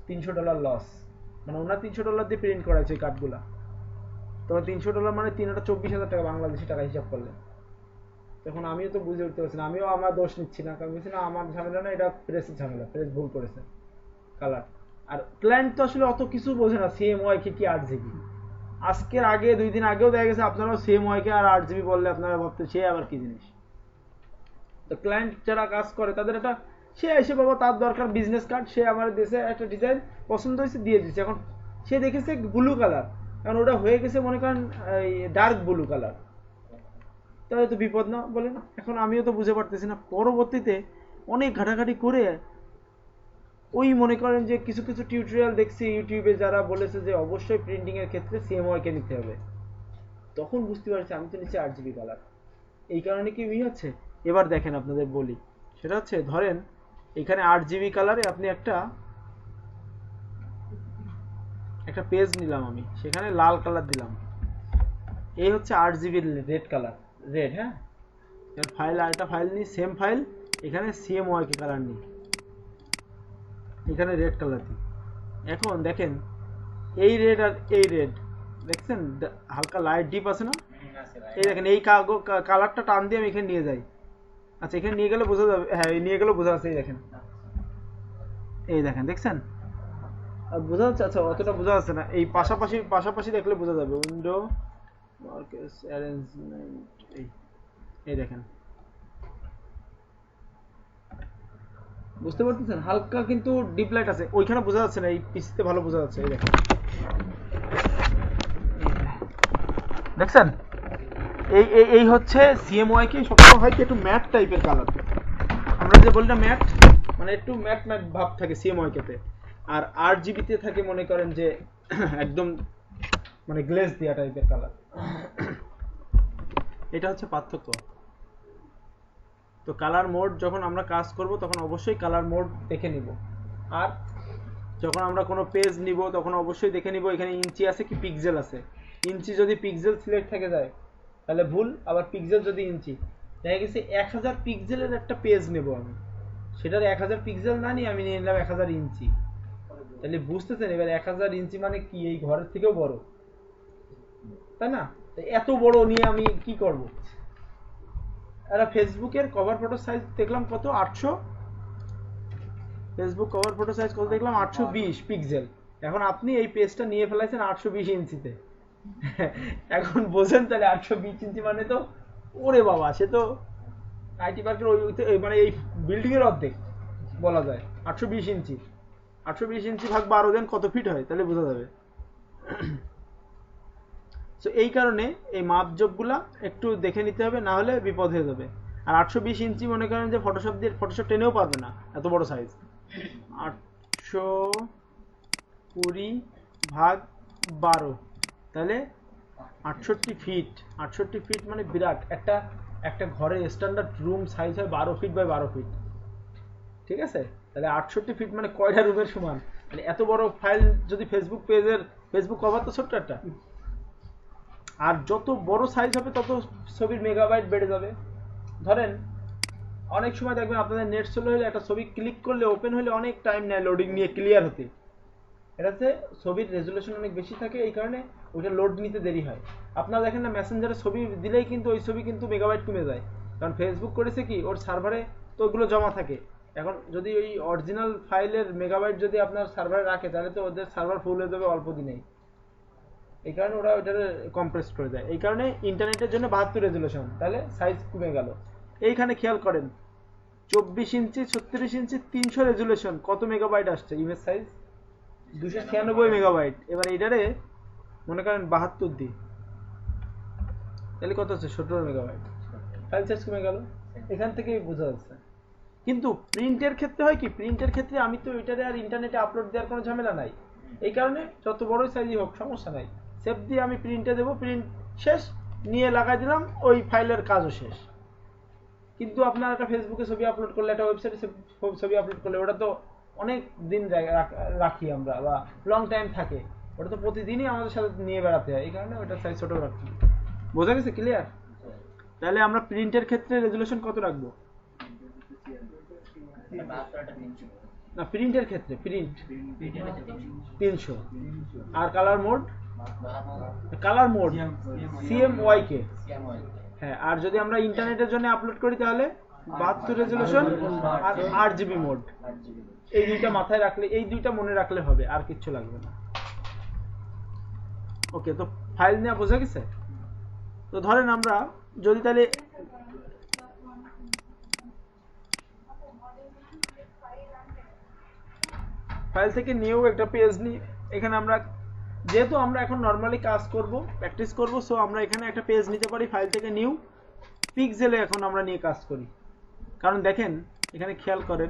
$300 লস। মানে ওনার $300 দিয়ে প্রিন্ট করাইছে ওই কার্ডগুলা। তখন $300 মানে 3,24,000 টাকা বাংলাদেশি টাকা হিসাব করলে। তখন আমিও তো বুঝে উঠতে পারছি না, আমিও আমার দোষ নিচ্ছি না, কারণ বলছি না আমার ঝামেলা না, এটা প্রেসের ঝামেলা, প্রেস ভুল করেছে কালার। আর ক্লায়েন্ট তো আসলে অত কিছু বোঝে না, সিএমওয়াই কি 8GB। আজকের আগে 2 দিন আগেও দেখা গেছে আপনারাও সিএমওয়াই কে আর 8GB বললে আপনারা ভাবতে সে আবার কি জিনিস। তো ক্লায়েন্ট যারা কাজ করে তাদের এটা, সে এসে বাবা তার দরকার বিজনেস কার্ড, সে আমার দেশে একটা ডিজাইন পছন্দ হয়েছে দিয়ে দিচ্ছে। এখন সে দেখেছে ব্লু কালার, কারণ ওটা হয়ে গেছে মনে করেন ডার্ক ব্লু কালার, তাহলে তো বিপদ না বলেন। এখন আমিও তো বুঝে পারতেছি না, পরবর্তীতে অনেক ঘাটাঘাটি করে ওই মনে করেন যে কিছু টিউটোরিয়াল দেখছি ইউটিউবে, যারা বলেছে যে অবশ্যই প্রিন্টিং এর ক্ষেত্রে সিএমওয়াই কে নিতে হবে, তখন বুঝতে পারছি আমি তো নিচে 8GB কালার। এই কারণে কি হচ্ছে, এবার দেখেন আপনাদের বলি, সেটা হচ্ছে ধরেন এখানে 8GB কালারে আপনি একটা পেজ নিলাম, আমি সেখানে লাল কালার দিলাম, এই হচ্ছে 8GB রেড কালার, রেড। হ্যাঁ, ফাইল আরেকটা ফাইল নিই, সেম ফাইল, এখানে সিএমওয়াই কে কালার নিই, এখানে রেড কালার দিই। এখন দেখেন এই রেড আর এই রেড দেখছেন, হালকা লাইট ডিপ আছে না? এই দেখেন এই কালারটা টান দিয়ে আমি এখানে নিয়ে যাই। আচ্ছা, এখানে নিয়ে গেলে বোঝা যাবে, হ্যাঁ নিয়ে গেলে বোঝা যাচ্ছে। এই দেখেন দেখছেন, বোঝা যাচ্ছে? আচ্ছা, অতটা বোঝা যাচ্ছে না, এই পাশাপাশি দেখলে বোঝা যাবে। উইন্ডো মার্কেস অ্যারেঞ্জমেন্ট, এই দেখেন, বুঝতে পারতেছেন? হালকা কিন্তু ডিপ লাইট আছে, ওইখানে বোঝা যাচ্ছে না, এই পিসিতে ভালো বোঝা যাচ্ছে। এই দেখেন, দেখছেন? এই হচ্ছে সিএমওয়াই কে সবসময় হয় কি একটু ম্যাট টাইপের কালার, আমরা যে বলি না ম্যাট, মানে একটু ম্যাট ভাব থাকে সিএমওয়াই কে তে। আর 8GB তে থাকে মনে করেন যে একদম মানে গ্লেজ দেয়া টাইপের কালার। এটা হচ্ছে পার্থক্য। তো কালার মোড যখন আমরা কাজ করব তখন অবশ্যই কালার মোড দেখে নিব, আর যখন আমরা কোনো পেজ নিব তখন অবশ্যই দেখে নিব এখানে ইঞ্চি আছে কি পিক্সেল আছে। ইঞ্চি যদি পিক্সেল সিলেক্ট থেকে যায় তাহলে ভুল, আবার পিক্সেল যদি ইঞ্চি দেখা গেছে 1000 পিক্সেলের একটা পেজ নেব আমি, সেটার 1000 পিক্সেল না নিয়ে আমি নিয়ে নিলাম 1000 ইঞ্চি, তাহলে বুঝতেছেন এবার 1000 ইঞ্চি মানে কি এই ঘরের থেকেও বড়, তাই না? এত বড় নিয়ে আমি কি করব? একটা ফেসবুকের কভার ফটো সাইজ দেখলাম কত, 800, ফেসবুক কভার ফটো সাইজ কত দেখলাম 820 পিক্সেল। এখন আপনি এই পেজটা নিয়ে ফেলাইছেন 820 ইঞ্চিতে। এখন বোঝেন তাহলে 820 ইঞ্চি মানে তো, ওরে বাবা, সে তো আইটি পার্কের ওই মানে এই বিল্ডিং এর অর্ধেক বলা যায়। 820 ইঞ্চি, 820 ইঞ্চি ভাগ 12 দেন কত ফিট হয়, তাহলে বোঝা যাবে। তো এই কারণে এই মাপজোপগুলা একটু দেখে নিতে হবে, না হলে বিপদ হয়ে যাবে। আর 820 ইঞ্চি মনে করেন যে ফটোশপ টেনেও পারবে না, এত বড় সাইজ। 820 ভাগ 12 তাহলে 68 ফিট। 68 ফিট মানে বিরাট একটা ঘরের স্ট্যান্ডার্ড রুম সাইজ হয় 12 ফিট বাই 12 ফিট, ঠিক আছে? তাহলে 68 ফিট মানে কয়টা রুমের সমান? মানে এত বড় ফাইল যদি ফেসবুক কভার তো ছোট্ট একটা, আর যত বড় সাইজ হবে তত ছবির মেগাবাইট বেড়ে যাবে। ধরেন অনেক সময় দেখবেন আপনাদের নেট স্লো হলে একটা ছবি ক্লিক করলে ওপেন হলে অনেক টাইম নেয় লোডিং নিয়ে ক্লিয়ার হতে। এটাতে ছবির রেজুলেশন অনেক বেশি থাকে, এই কারণে ওইটা লোড নিতে দেরি হয়। আপনারা দেখেন না মেসেঞ্জারে ছবি দিলেই কিন্তু ওই ছবি কিন্তু মেগাবাইট কমে যায়, কারণ ফেসবুক করেছে কি ওর সার্ভারে তো ওগুলো জমা থাকে। এখন যদি ওই অরিজিনাল ফাইলের মেগাবাইট যদি আপনার সার্ভারে রাখে তাহলে তো ওদের সার্ভার ফুল হয়ে যাবে অল্প দিনেই, এই কারণে ওরা ওইটারে কম্প্রেস করে দেয়। এই কারণে ইন্টারনেটের জন্য 72 রেজুলেশন, তাহলে সাইজ কমে গেল। এইখানে খেয়াল করেন 24 ইঞ্চি 36 ইঞ্চি 300 রেজুলেশন, কত মেগাবাইট আসছে ইমেজ সাইজ? 296 মেগাবাইট। এবার এটারে মনে করেন 72 দিই, তাহলে কত হচ্ছে? 17 মেগাবাইট। ফাইল সাইজ কমে গেল, এখান থেকেই বোঝা যাচ্ছে। কিন্তু প্রিন্টের ক্ষেত্রে হয় কি, প্রিন্টের ক্ষেত্রে আমি তো এটারে আর ইন্টারনেটে আপলোড দেওয়ার কোনো ঝামেলা নাই, এই কারণে যত বড়ই সাইজই হোক সমস্যা নাই, সেভ দিয়ে আমি প্রিন্টে দেবো, প্রিন্ট শেষ, নিয়ে লাগাই দিলাম, ওই ফাইলের কাজও শেষ। কিন্তু আপনার একটা ফেসবুকে ছবি আপলোড করলে, একটা ওয়েবসাইটে ছবি আপলোড করলে, ওটা তো অনেক দিন রাখি আমরা, বা লং টাইম থাকে, ওটা তো প্রতিদিনই আমাদের সাথে নিয়ে বেড়াতে হয়, এই কারণে ওটা সাইজ ছোট রাখি। বোঝা গেছে? ক্লিয়ার? তাহলে আমরা প্রিন্টের ক্ষেত্রে রেজুলেশন কত রাখবো? না, প্রিন্টের ক্ষেত্রে প্রিন্ট 300। আর colour mode, colour mode CMYK। হ্যাঁ, আর যদি আমরা ইন্টারনেটের জন্য আপলোড করি তাহলে 72 রেজুলেশন আর 8GB মোড। এই দুইটা মাথায় রাখলে, এই দুইটা মনে রাখলে হবে, আর কিচ্ছু লাগবে না। ওকে, তো ফাইল নেওয়া বোঝা গেছে? তো ধরেন আমরা যদি তাহলে ফাইল থেকে নিয়েও একটা পেজ নিই, এখানে আমরা যেহেতু আমরা এখন নর্মালি কাজ করব, প্র্যাকটিস করব, সো আমরা এখানে একটা পেজ নিতে পারি, ফাইল থেকে নিউ পিক্সেলে এখন আমরা নিয়ে কাজ করি। কারণ দেখেন এখানে খেয়াল করেন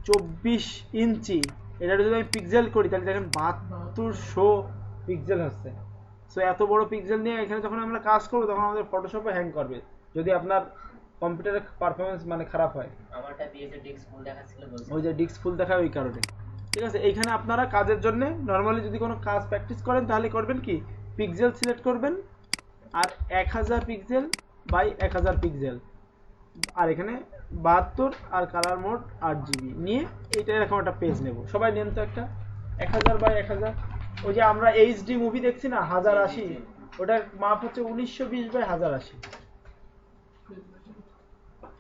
24 ইঞ্চি, এটা যদি আমি পিক্সেল করি তাহলে দেখেন 7200 পিক্সেল হচ্ছে। সো এত বড় পিক্সেল নিয়ে এখানে যখন আমরা কাজ করবো তখন আমাদের ফটোশপে হ্যাং করবে, যদি আপনার কম্পিউটারের পারফরমেন্স মানে খারাপ হয়। আমারটা দিয়েছে ডিস্ক ফুল দেখাচ্ছিল, বলছে ওই যে ডিস্ক ফুল দেখায় ওই কারণে। ঠিক আছে, এইখানে আপনারা কাজের জন্য নরমালি যদি কোনো কাজ প্র্যাকটিস করেন তাহলে করবেন কি, পিক্সেল সিলেক্ট করবেন আর 1000 পিক্সেল বাই 1000 পিক্সেল, আর এখানে 72 আর কালার মোড 8GB নিয়ে এইটা এরকম একটা পেজ নেব। সবাই নেন তো একটা 1000 বাই 1000। ওই যে আমরা HD মুভি দেখছি না 1080, ওটার মাপ হচ্ছে 1920 বাই 1080,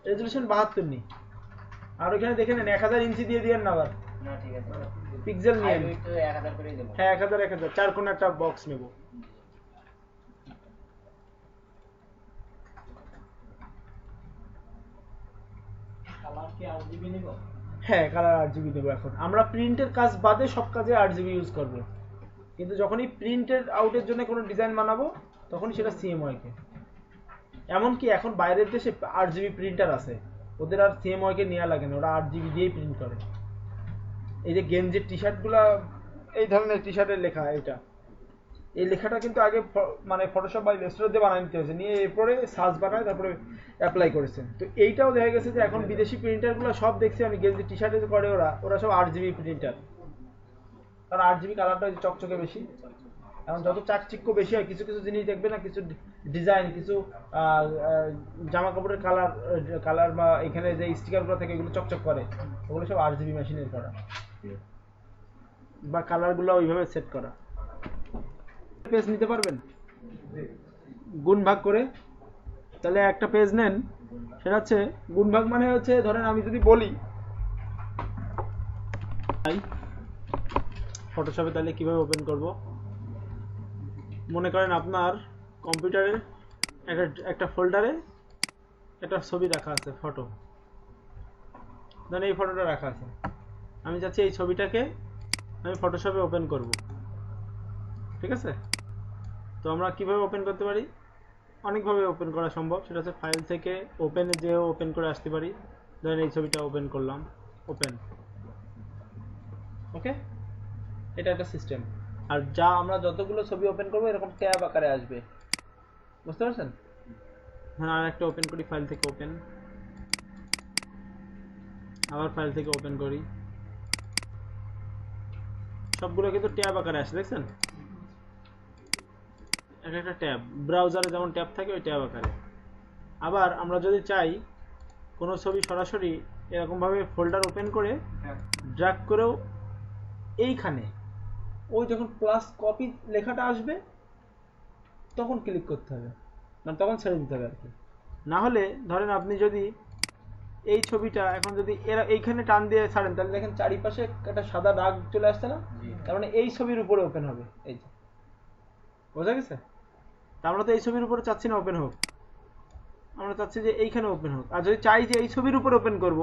রেজুলেশন 72 নি। আর ওখানে দেখে নেন 1000 ইঞ্চি দিয়ে দিয়েন না, আবার না ঠিক আছে পিক্সেল নিয়ে একটু 1000 করে দেব। হ্যাঁ 1000 1000 চার কোণা একটা বক্স নেব। কালার কি RGB নেব? হ্যাঁ কালার RGB নেব। এখন আমরা প্রিন্টের কাজ বাদে সব কাজে RGB ইউজ করব, কিন্তু যখনই প্রিন্টের আউটের জন্য কোনো ডিজাইন বানাবো তখন সেটা CMYK। এমনকি এখন বাইরের দেশে RGB প্রিন্টার আছে, ওদের আর CMYK নেওয়া লাগে না, ওরা RGB দিয়েই প্রিন্ট করে। এই যে গেঞ্জির টি শার্টগুলো, এই ধরনের টি শার্টের লেখা, এটা এই লেখাটা কিন্তু আগে মানে ফটোশপ বা ইলাস্ট্রেটর দিয়ে বানিয়ে নিতে হয়েছে, নিয়ে এরপরে সার্চ বানায় তারপরে অ্যাপ্লাই করেছে। তো এইটাও দেখা গেছে যে এখন বিদেশি প্রিন্টারগুলো সব দেখছি আমি, গেঞ্জি টি শার্টে করে ওরা সব 8GB প্রিন্টার, কারণ 8GB কালারটা চকচকে বেশি। এখন যত চাকচিক্য বেশি হয়, কিছু কিছু জিনিস দেখবে না, কিছু ডিজাইন, কিছু জামা কাপড়ের কালার বা এখানে যে স্টিকারগুলো থাকে এগুলো চকচক করে, ওগুলো সব 8GB মেশিনের করা, বা কালারগুলো ওইভাবে সেট করা। পেজ নিতে পারবেন গুণ ভাগ করে, তাহলে একটা পেজ নেন, সেটা হচ্ছে গুণ ভাগ মানে হচ্ছে, ধরেন আমি যদি বলি ফটোশপে, তাহলে কিভাবে ওপেন করব? মনে করেন আপনার কম্পিউটারে একটা ফোল্ডারে একটা ছবি রাখা আছে, ফটো, ধরেন এই ফটোটা রাখা আছে, আমি চাচ্ছি এই ছবিটাকে আমি ফটোশপে ওপেন করব। ঠিক আছে, তো আমরা কিভাবে ওপেন করতে পারি? অনেকভাবে ওপেন করা সম্ভব, সেটা হচ্ছে ফাইল থেকে ওপেনে যেও ওপেন করে আসতে পারি। ধরেন এই ছবিটা ওপেন করলাম, ওপেন, ওকে, এটা একটা সিস্টেম। আর যা আমরা যতগুলো ছবি ওপেন করবো এরকম ট্যাব আকারে আসবে, বুঝতে পারছেন? হ্যাঁ, আর একটা ওপেন করি, ফাইল থেকে ওপেন, আবার ফাইল থেকে ওপেন করি, সবগুলো কিন্তু ট্যাব আকারে আসে, দেখছেন? একটা ট্যাব, ব্রাউজারে যেমন ট্যাব থাকে ওই ট্যাব আকারে। আবার আমরা যদি চাই কোনো ছবি সরাসরি এরকমভাবে ফোল্ডার ওপেন করে ড্র্যাগ করেও এইখানে ওই যখন প্লাস কপি লেখাটা আসবে তখন ক্লিক করতে হবে, মানে তখন ছেড়ে দিতে হবে আর কি। না হলে ধরেন আপনি যদি এই ছবিটা এখন যদি এরা এইখানে টান দিয়ে ছাড়েন তাহলে দেখেন চারিপাশে একটা সাদা দাগ চলে আসছে না, তার মানে এই ছবির উপরে ওপেন হবে। এই যে বোঝা গেছে? তা আমরা তো এই ছবির উপরে চাচ্ছি না ওপেন হোক, আমরা চাচ্ছি যে এইখানে ওপেন হোক। আর যদি চাই যে এই ছবির উপর ওপেন করব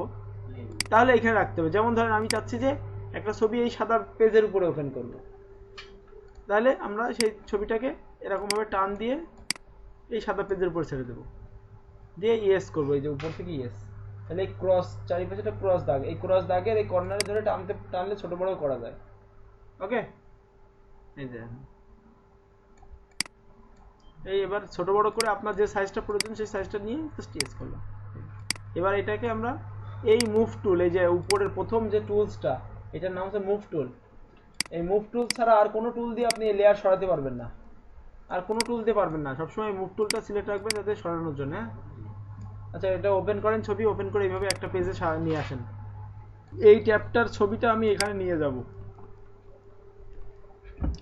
তাহলে এইখানে রাখতে হবে। যেমন ধরেন আমি চাচ্ছি যে একটা ছবি এই সাদা পেজের উপরে ওপেন করব, তাহলে আমরা সেই ছবিটাকে এরকমভাবে টান দিয়ে এই সাদা পেজের উপর ছেড়ে দেবো, দিয়ে ইয়েস করবো, এই যে উপর থেকে ইয়েস। তাহলে এই ক্রস চারিপাশে একটা ক্রস দাগ, এই ক্রস দাগের এই কর্নারে ধরে টানলে ছোট বড় করা যায়। ওকে, এই যে এই এবার ছোট বড় করে আপনার যে সাইজটা প্রয়োজন সেই সাইজটা নিয়ে জাস্ট ইয়েস করলাম। এবার এটাকে আমরা এই মুভ টুল, এই যে উপরের প্রথম যে টুলসটা এটার নাম হচ্ছে মুভ টুল। এই মুভ টুল ছাড়া আর কোনো টুল দিয়ে আপনি এই লেয়ার সরাতে পারবেন না, আর কোনো টুল দিয়ে পারবেন না। সবসময় মুভ টুলটা সিলেক্ট রাখবেন যাতে সরানোর জন্য। হ্যাঁ, আচ্ছা এটা ওপেন করেন, ছবি ওপেন করে এইভাবে একটা পেজে নিয়ে আসেন। এই ট্যাবটার ছবিটা আমি এখানে নিয়ে যাব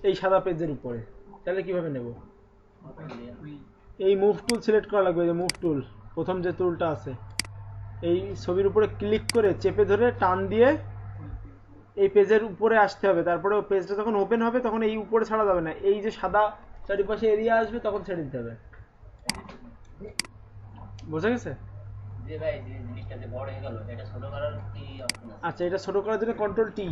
এই সাদা পেজের উপরে। তাহলে কিভাবে নেব? এই মুভ টুল সিলেক্ট করা লাগবে, যে মুভ টুল প্রথম যে টুলটা আছে এই ছবির উপরে ক্লিক করে চেপে ধরে টান দিয়ে এই পেজের উপরে আসতে হবে। তারপরে পেজটা যখন ওপেন হবে তখন এই উপরে ছাড়া যাবে না, এই যে সাদা চারিপাশে এরিয়া আসবে তখন ছেড়ে দিতে হবে। বোঝা গেছে? আচ্ছা, এটা ছোট করার জন্য কন্ট্রোল টি,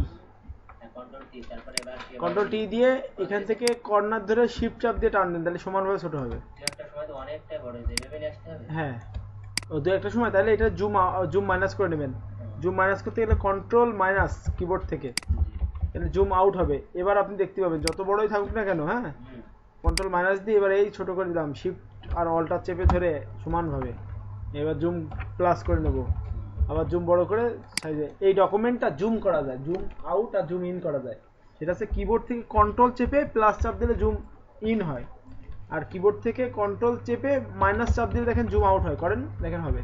কন্ট্রোল টি দিয়ে এখান থেকে কর্নার ধরে শিফট চাপ দিয়ে টান দেন, তাহলে সমানভাবে ছোট হবে। হ্যাঁ, ও দু একটা সময়। তাহলে এটা জুম মাইনাস করে নেবেন। জুম মাইনাস করতে গেলে কন্ট্রোল মাইনাস কিবোর্ড থেকে, তাহলে জুম আউট হবে। এবার আপনি দেখতে পাবেন যত বড়ই থাকুক না কেন, হ্যাঁ, কন্ট্রোল মাইনাস দিয়ে এবার এই ছোট করে দিলাম, শিফট আর অল্টার চেপে ধরে সমানভাবে। এবার জুম প্লাস করে নেব, আবার জুম বড় করে সাইজে। এই ডকুমেন্টটা জুম করা যায়, জুম আউট আর জুম ইন করা যায়। সেটা হচ্ছে কিবোর্ড থেকে কন্ট্রোল চেপে প্লাস চাপ দিলে জুম ইন হয়, আর কিবোর্ড থেকে কন্ট্রোল চেপে মাইনাস চাপ দিলে দেখেন জুম আউট হয়। করেন দেখেন হবে।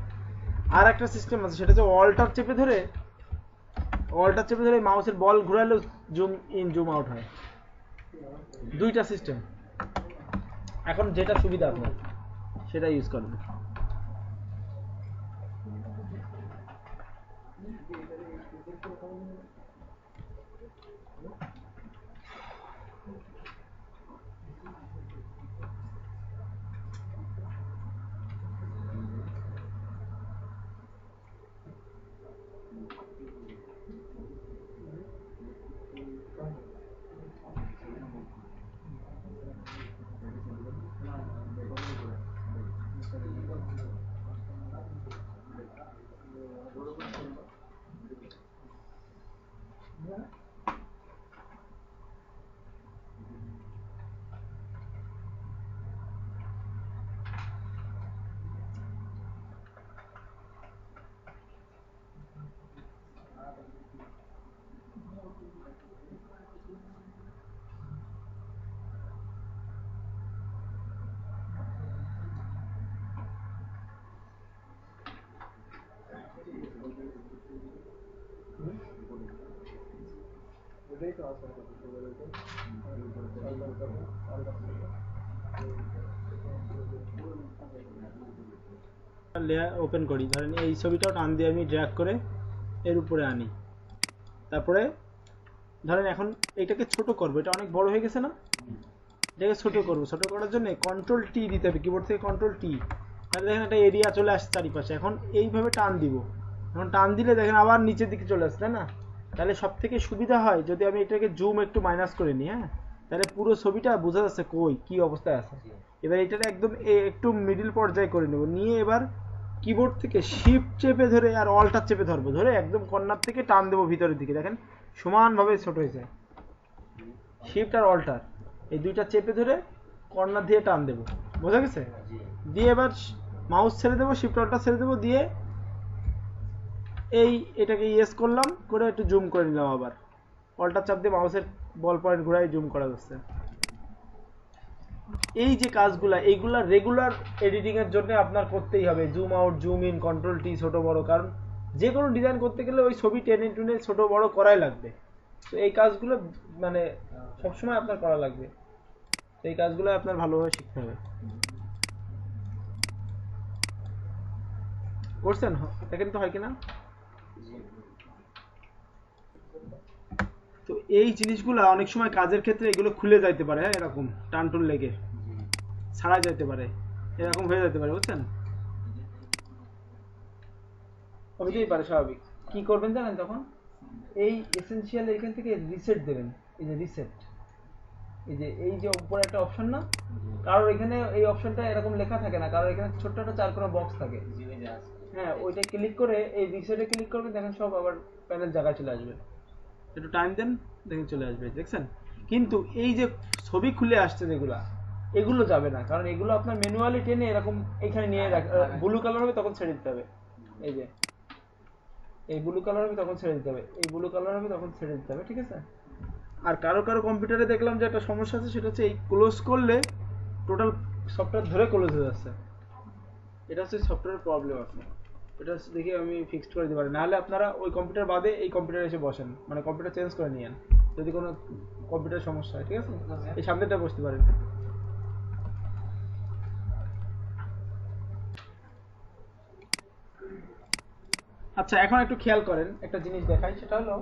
আর একটা সিস্টেম আছে, সেটা হচ্ছে অল্টার চেপে ধরে মাউসের বল ঘুরালেও জুম ইন জুম আউট হয়। দুইটা সিস্টেম, এখন যেটা সুবিধা আপনার সেটা ইউজ করবেন। লেয়ার ওপেন করি, ধরেন এই ছবিটাও টান দিয়ে আমি ড্র্যাগ করে এর উপরে আনি। তারপরে ধরেন এখন এইটাকে ছোট করবো, এটা অনেক বড় হয়ে গেছে না, এটাকে ছোট করবো। ছোট করার জন্য কন্ট্রোল টি দিতে হবে, কিবোর্ড থেকে কন্ট্রোল টি। তাহলে দেখেন একটা এরিয়া চলে আসছে চারিপাশে। এখন এইভাবে টান দিব, এখন টান দিলে দেখেন আবার নিচের দিকে চলে আসছে, তাই না? তাহলে সব থেকে সুবিধা হয় যদি আমি এটাকে জুম একটু মাইনাস করে নিই। হ্যাঁ, তাহলে পুরো ছবিটা বোঝা যাচ্ছে কই কি অবস্থায় আছে। এবার এটাকে একদম একটু মিডিল পর্যায়ে করে নেব, নিয়ে এবার কিবোর্ড থেকে শিফট চেপে ধরে আর অল্টার চেপে ধরবো, ধরে একদম কর্নার থেকে টান দেবো ভিতরের দিকে, দেখেন সমানভাবে ছোট হয়ে যায়। শিফট আর অল্টার এই দুইটা চেপে ধরে কর্নার দিয়ে টান দেবো, বোঝা গেছে? দিয়ে এবার মাউস ছেড়ে দেবো, শিফট অল্টার ছেড়ে দেবো, দিয়ে এটাকে ইয়েস করলাম, করে একটু জুম করে নিলাম। আবার অল্টার চাপ দিয়ে মাউসের বল পয়েন্ট ঘুরাই জুম করা যাচ্ছে। এই যে কাজগুলা এইগুলা রেগুলার এডিটিং এর জন্য আপনার করতেই হবে, zoom out, zoom in, control T, ছোট বড়, কারণ যে কোনো ডিজাইন করতে গেলে ওই ছবি টেনে টুনে ছোট বড় করাই লাগবে। তো এই কাজগুলো মানে সবসময় আপনার করা লাগবে, এই কাজগুলো আপনার ভালোভাবে শিখতে হবে। করছেন দেখেন তো হয় কিনা। তো এই জিনিসগুলো অনেক সময় কাজের ক্ষেত্রে এগুলো খুলে যাইতে পারে, হ্যাঁ এরকম টানটুন লেগে ছাড়া যাইতে পারে, এরকম হয়ে যেতে পারে, বুঝছেন? হতেই পারে, স্বাভাবিক। কি করবেন জানেন তখন, এই এসেনশিয়াল এখান থেকে রিসেট দেবেন, এই যে রিসেট, এই যে উপরে একটা অপশন না, কারোর এখানে এই অপশনটা এরকম লেখা থাকে না, কারোর এখানে ছোট্ট একটা 4 কোণা বক্স থাকে, হ্যাঁ ওইটা ক্লিক করে এই রিসেটে ক্লিক করবেন, দেখেন সব আবার প্যানেল জায়গায় চলে আসবে। একটু টাইম দেন, দেখেন চলে আসবে, দেখছেন? কিন্তু এই যে ছবি খুলে আসছে যেগুলা, এগুলো যাবে না, কারণ এগুলো আপনার ম্যানুয়ালি টেনে এরকম এখানে নিয়ে ব্লু কালার হবে তখন ছেড়ে দিতে হবে, এই যে এই ব্লু কালার হবে তখন ছেড়ে দিতে হবে, এই ব্লু কালার হবে তখন ছেড়ে দিতে হবে, ঠিক আছে? আর কারো কারো কম্পিউটারে দেখলাম যে একটা সমস্যা আছে, সেটা হচ্ছে এই ক্লোজ করলে টোটাল সফটওয়্যার ধরে ক্লোজ হয়ে যাচ্ছে, এটা হচ্ছে সফটওয়্যারের প্রবলেম আছে। এটা দেখি আমি ফিক্সড করে দিতে পারি, নাহলে আপনারা ওই কম্পিউটার বাদে এই কম্পিউটারে এসে বসেন, মানে কম্পিউটার চেঞ্জ করে নিয়েন যদি কোনো কম্পিউটার সমস্যা হয়, ঠিক আছে? এই সামনেটা বসতে পারেন। আচ্ছা এখন একটু খেয়াল করেন, একটা জিনিস দেখাই, সেটা হলো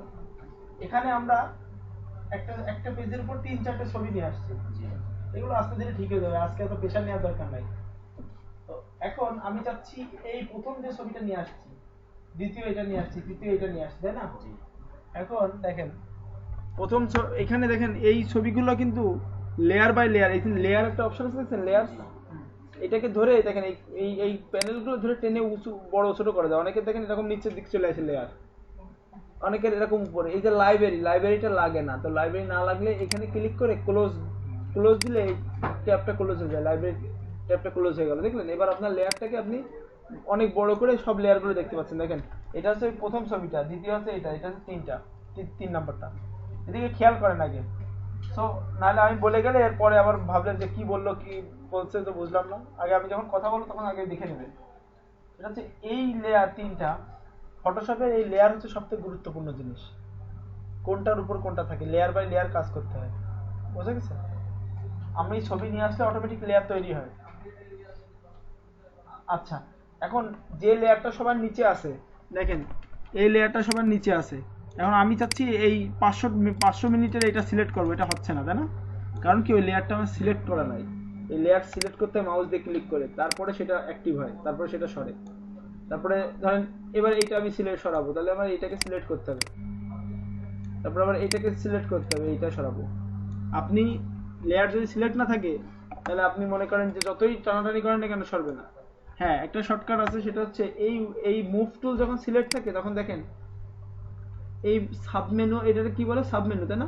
এখানে আমরা একটা একটা পেজের উপর 3-4টে ছবি নিয়ে আসছি, এগুলো আস্তে ধীরে ঠিক হয়ে যাবে, আজকে এত প্রেশার নেওয়ার দরকার নাই। তো এখন আমি চাচ্ছি এই প্রথম যে ছবিটা নিয়ে আসছি, দ্বিতীয় এটা নিয়ে আসছি, তৃতীয় এটা নিয়ে আসছি, তাই না? এখন দেখেন প্রথম এখানে দেখেন এই ছবিগুলো কিন্তু লেয়ার বাই লেয়ার, এই লেয়ার একটা অপশন আছে দেখছেন, লেয়ার, এটাকে ধরে দেখেন এই এই প্যানেলগুলো ধরে টেনে উঁচু বড় ছোট করা যায়, অনেকে দেখেন এরকম নিচের দিকে চলে আসে লেয়ার, অনেকের এরকম উপরে। এই যে লাইব্রেরিটা লাগে না, তো লাইব্রেরি না লাগলে এখানে ক্লিক করে ক্লোজ ক্লোজ দিলে এই ট্যাবটা ক্লোজ হয়ে যায়, লাইব্রেরি ট্যাবটা ক্লোজ হয়ে গেল, দেখলেন? এবার আপনার লেয়ারটাকে আপনি অনেক বড় করে সব লেয়ারগুলো দেখতে পাচ্ছেন, দেখেন এটা হচ্ছে প্রথম ছবিটা, দ্বিতীয় হচ্ছে এটা হচ্ছে তিন নাম্বারটা, এদিকে খেয়াল করেন আগে। সো নাহলে আমি বলে গেলে এরপরে আবার ভাবলেন যে কি বললো, কি বলছে তো বুঝলাম না, আগে আমি যখন কথা বলবো তখন আগে দেখে নেবেন। এটা হচ্ছে এই লেয়ার তিনটা, ফটোশপের এই লেয়ার হচ্ছে সবথেকে গুরুত্বপূর্ণ জিনিস, কোনটার উপর কোনটা থাকে, লেয়ার বাই লেয়ার কাজ করতে হয়, বুঝা গেছে? আমি ছবি নিয়ে আসলে অটোমেটিক লেয়ার তৈরি হয়। আচ্ছা এখন যে লেয়ারটা সবার নিচে আছে, দেখেন এই লেয়ারটা সবার নিচে আছে, এখন আমি চাচ্ছি এই 500 মিনিটের এটা সিলেক্ট করবো, এটা হচ্ছে না, তাই না? কারণ কি ওই লেয়ারটা আমার সিলেক্ট করা নাই, এই লেয়ার সিলেক্ট করতে মাউস দিয়ে ক্লিক করে তারপরে সেটা অ্যাক্টিভ হয়, তারপরে সেটা সরে, তারপরে ধরেন এবার এইটা আমি সিলেক্ট সরাবো, তাহলে আমার এইটাকে সিলেক্ট করতে হবে, তারপর আবার এইটাকে সিলেক্ট করতে হবে, এইটা সরাবো। আপনি লেয়ার যদি সিলেক্ট না থাকে তাহলে আপনি মনে করেন যে যতই টানাটানি করেন না কেন সরবে না। হ্যাঁ একটা শর্টকাট আছে, সেটা হচ্ছে এই এই মুভ টুল যখন সিলেক্ট থাকে তখন দেখেন এই সাবমেনু, এটাকে কি বলে, সাবমেনু, তাই না?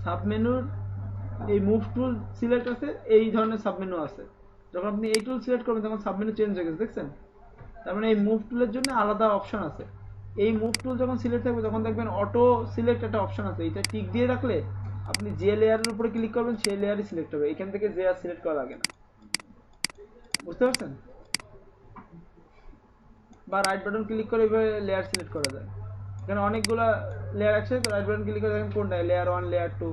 সাবমেনুর এই মুভ টুল সিলেক্ট আছে, এই ধরনের সাবমেনু আছে, যখন আপনি এই টুল সিলেক্ট করবেন তখন সাবমেনু চেঞ্জ হয়ে গেছে, দেখছেন? তার মানে এই মুভ টুলের জন্য আলাদা অপশন আছে, এই মুভ টুল যখন সিলেক্ট থাকবে তখন দেখবেন অটো সিলেক্ট একটা অপশন আছে, এটা টিক দিয়ে রাখলে আপনি যে লেয়ারের উপরে ক্লিক করবেন সেই লেয়ারই সিলেক্ট হবে, এখান থেকে যে আর সিলেক্ট করা লাগে না, বুঝতে পারছেন? বা রাইট বাটন ক্লিক করে এভাবে লেয়ার সিলেক্ট করা যায়, এখানে অনেকগুলো লেয়ার আছে, তো রাইট বাটন ক্লিক করে দেখেন কোনটা লেয়ার 1 লেয়ার 2,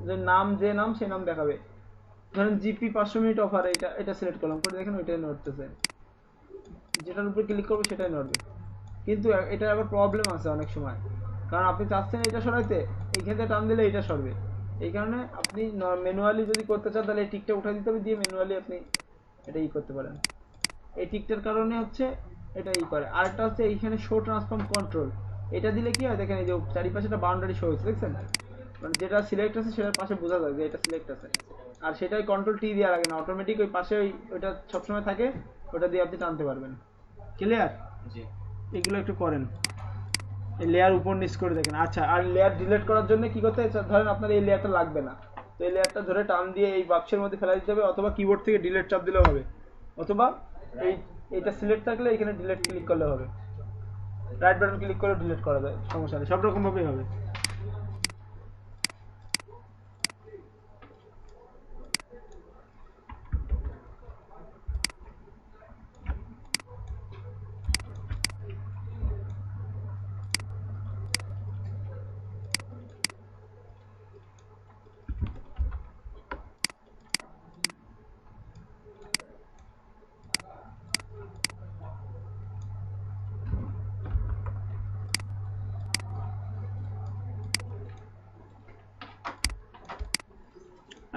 যে নাম সেই নাম দেখাবে, ধরেন জিপি 500 মিনিট অফার, এটা সিলেক্ট করলাম, করে দেখেন ওইটাই নড়তেছে, যেটার উপরে ক্লিক করবে সেটাই নড়বে। কিন্তু এটা আবার প্রবলেম আছে অনেক সময়, কারণ আপনি চাচ্ছেন এটা সরাইতে, এইখান থেকে টান দিলে এটা সরবে, এই কারণে আপনি ম্যানুয়ালি যদি করতে চান তাহলে এই টিকটা উঠে দিতে হবে, দিয়ে ম্যানুয়ালি আপনি এটা করতে পারেন, এই টিকটার কারণে হচ্ছে এটা করে। আরেকটা হচ্ছে এইখানে শো ট্রান্সফর্ম কন্ট্রোল, এটা দিলে কি হয় দেখেন, এই যে চারিপাশে একটা বাউন্ডারি শো হচ্ছে, দেখছেন? মানে যেটা সিলেক্ট আছে সেটার পাশে বোঝা যায় যে এটা সিলেক্ট আছে, আর সেটাই কন্ট্রোল টি দেওয়া লাগে না, অটোমেটিক ওই পাশে ওইটা সবসময় থাকে, ওটা দিয়ে আপনি টানতে পারবেন। ক্লিয়ার? এগুলো একটু করেন, এই লেয়ার উপর নিচ করে দেখেন। আচ্ছা আর লেয়ার ডিলিট করার জন্য কি করতে হয়, ধরেন আপনার এই লেয়ারটা লাগবে না, তো এই লেয়ারটা ধরে টান দিয়ে এই বাক্সের মধ্যে ফেলা দিতে হবে, অথবা কিবোর্ড থেকে ডিলিট চাপ দিলেও হবে, অথবা এইটা সিলেক্ট থাকলে এখানে ডিলিট ক্লিক করলে হবে, রাইট বাটন ক্লিক করে ডিলিট করা যায়, সমস্যা নেই, সব রকম ভাবেই হবে।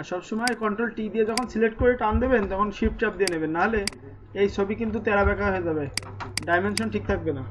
আর সবসময় কন্ট্রোল টি দিয়ে যখন সিলেক্ট করে টান দেবেন তখন শিফট চাপ দিয়ে নেবেন, নাহলে এই ছবি কিন্তু তেরা বেঁকা হয়ে যাবে, ডাইমেনশন ঠিক থাকবে না।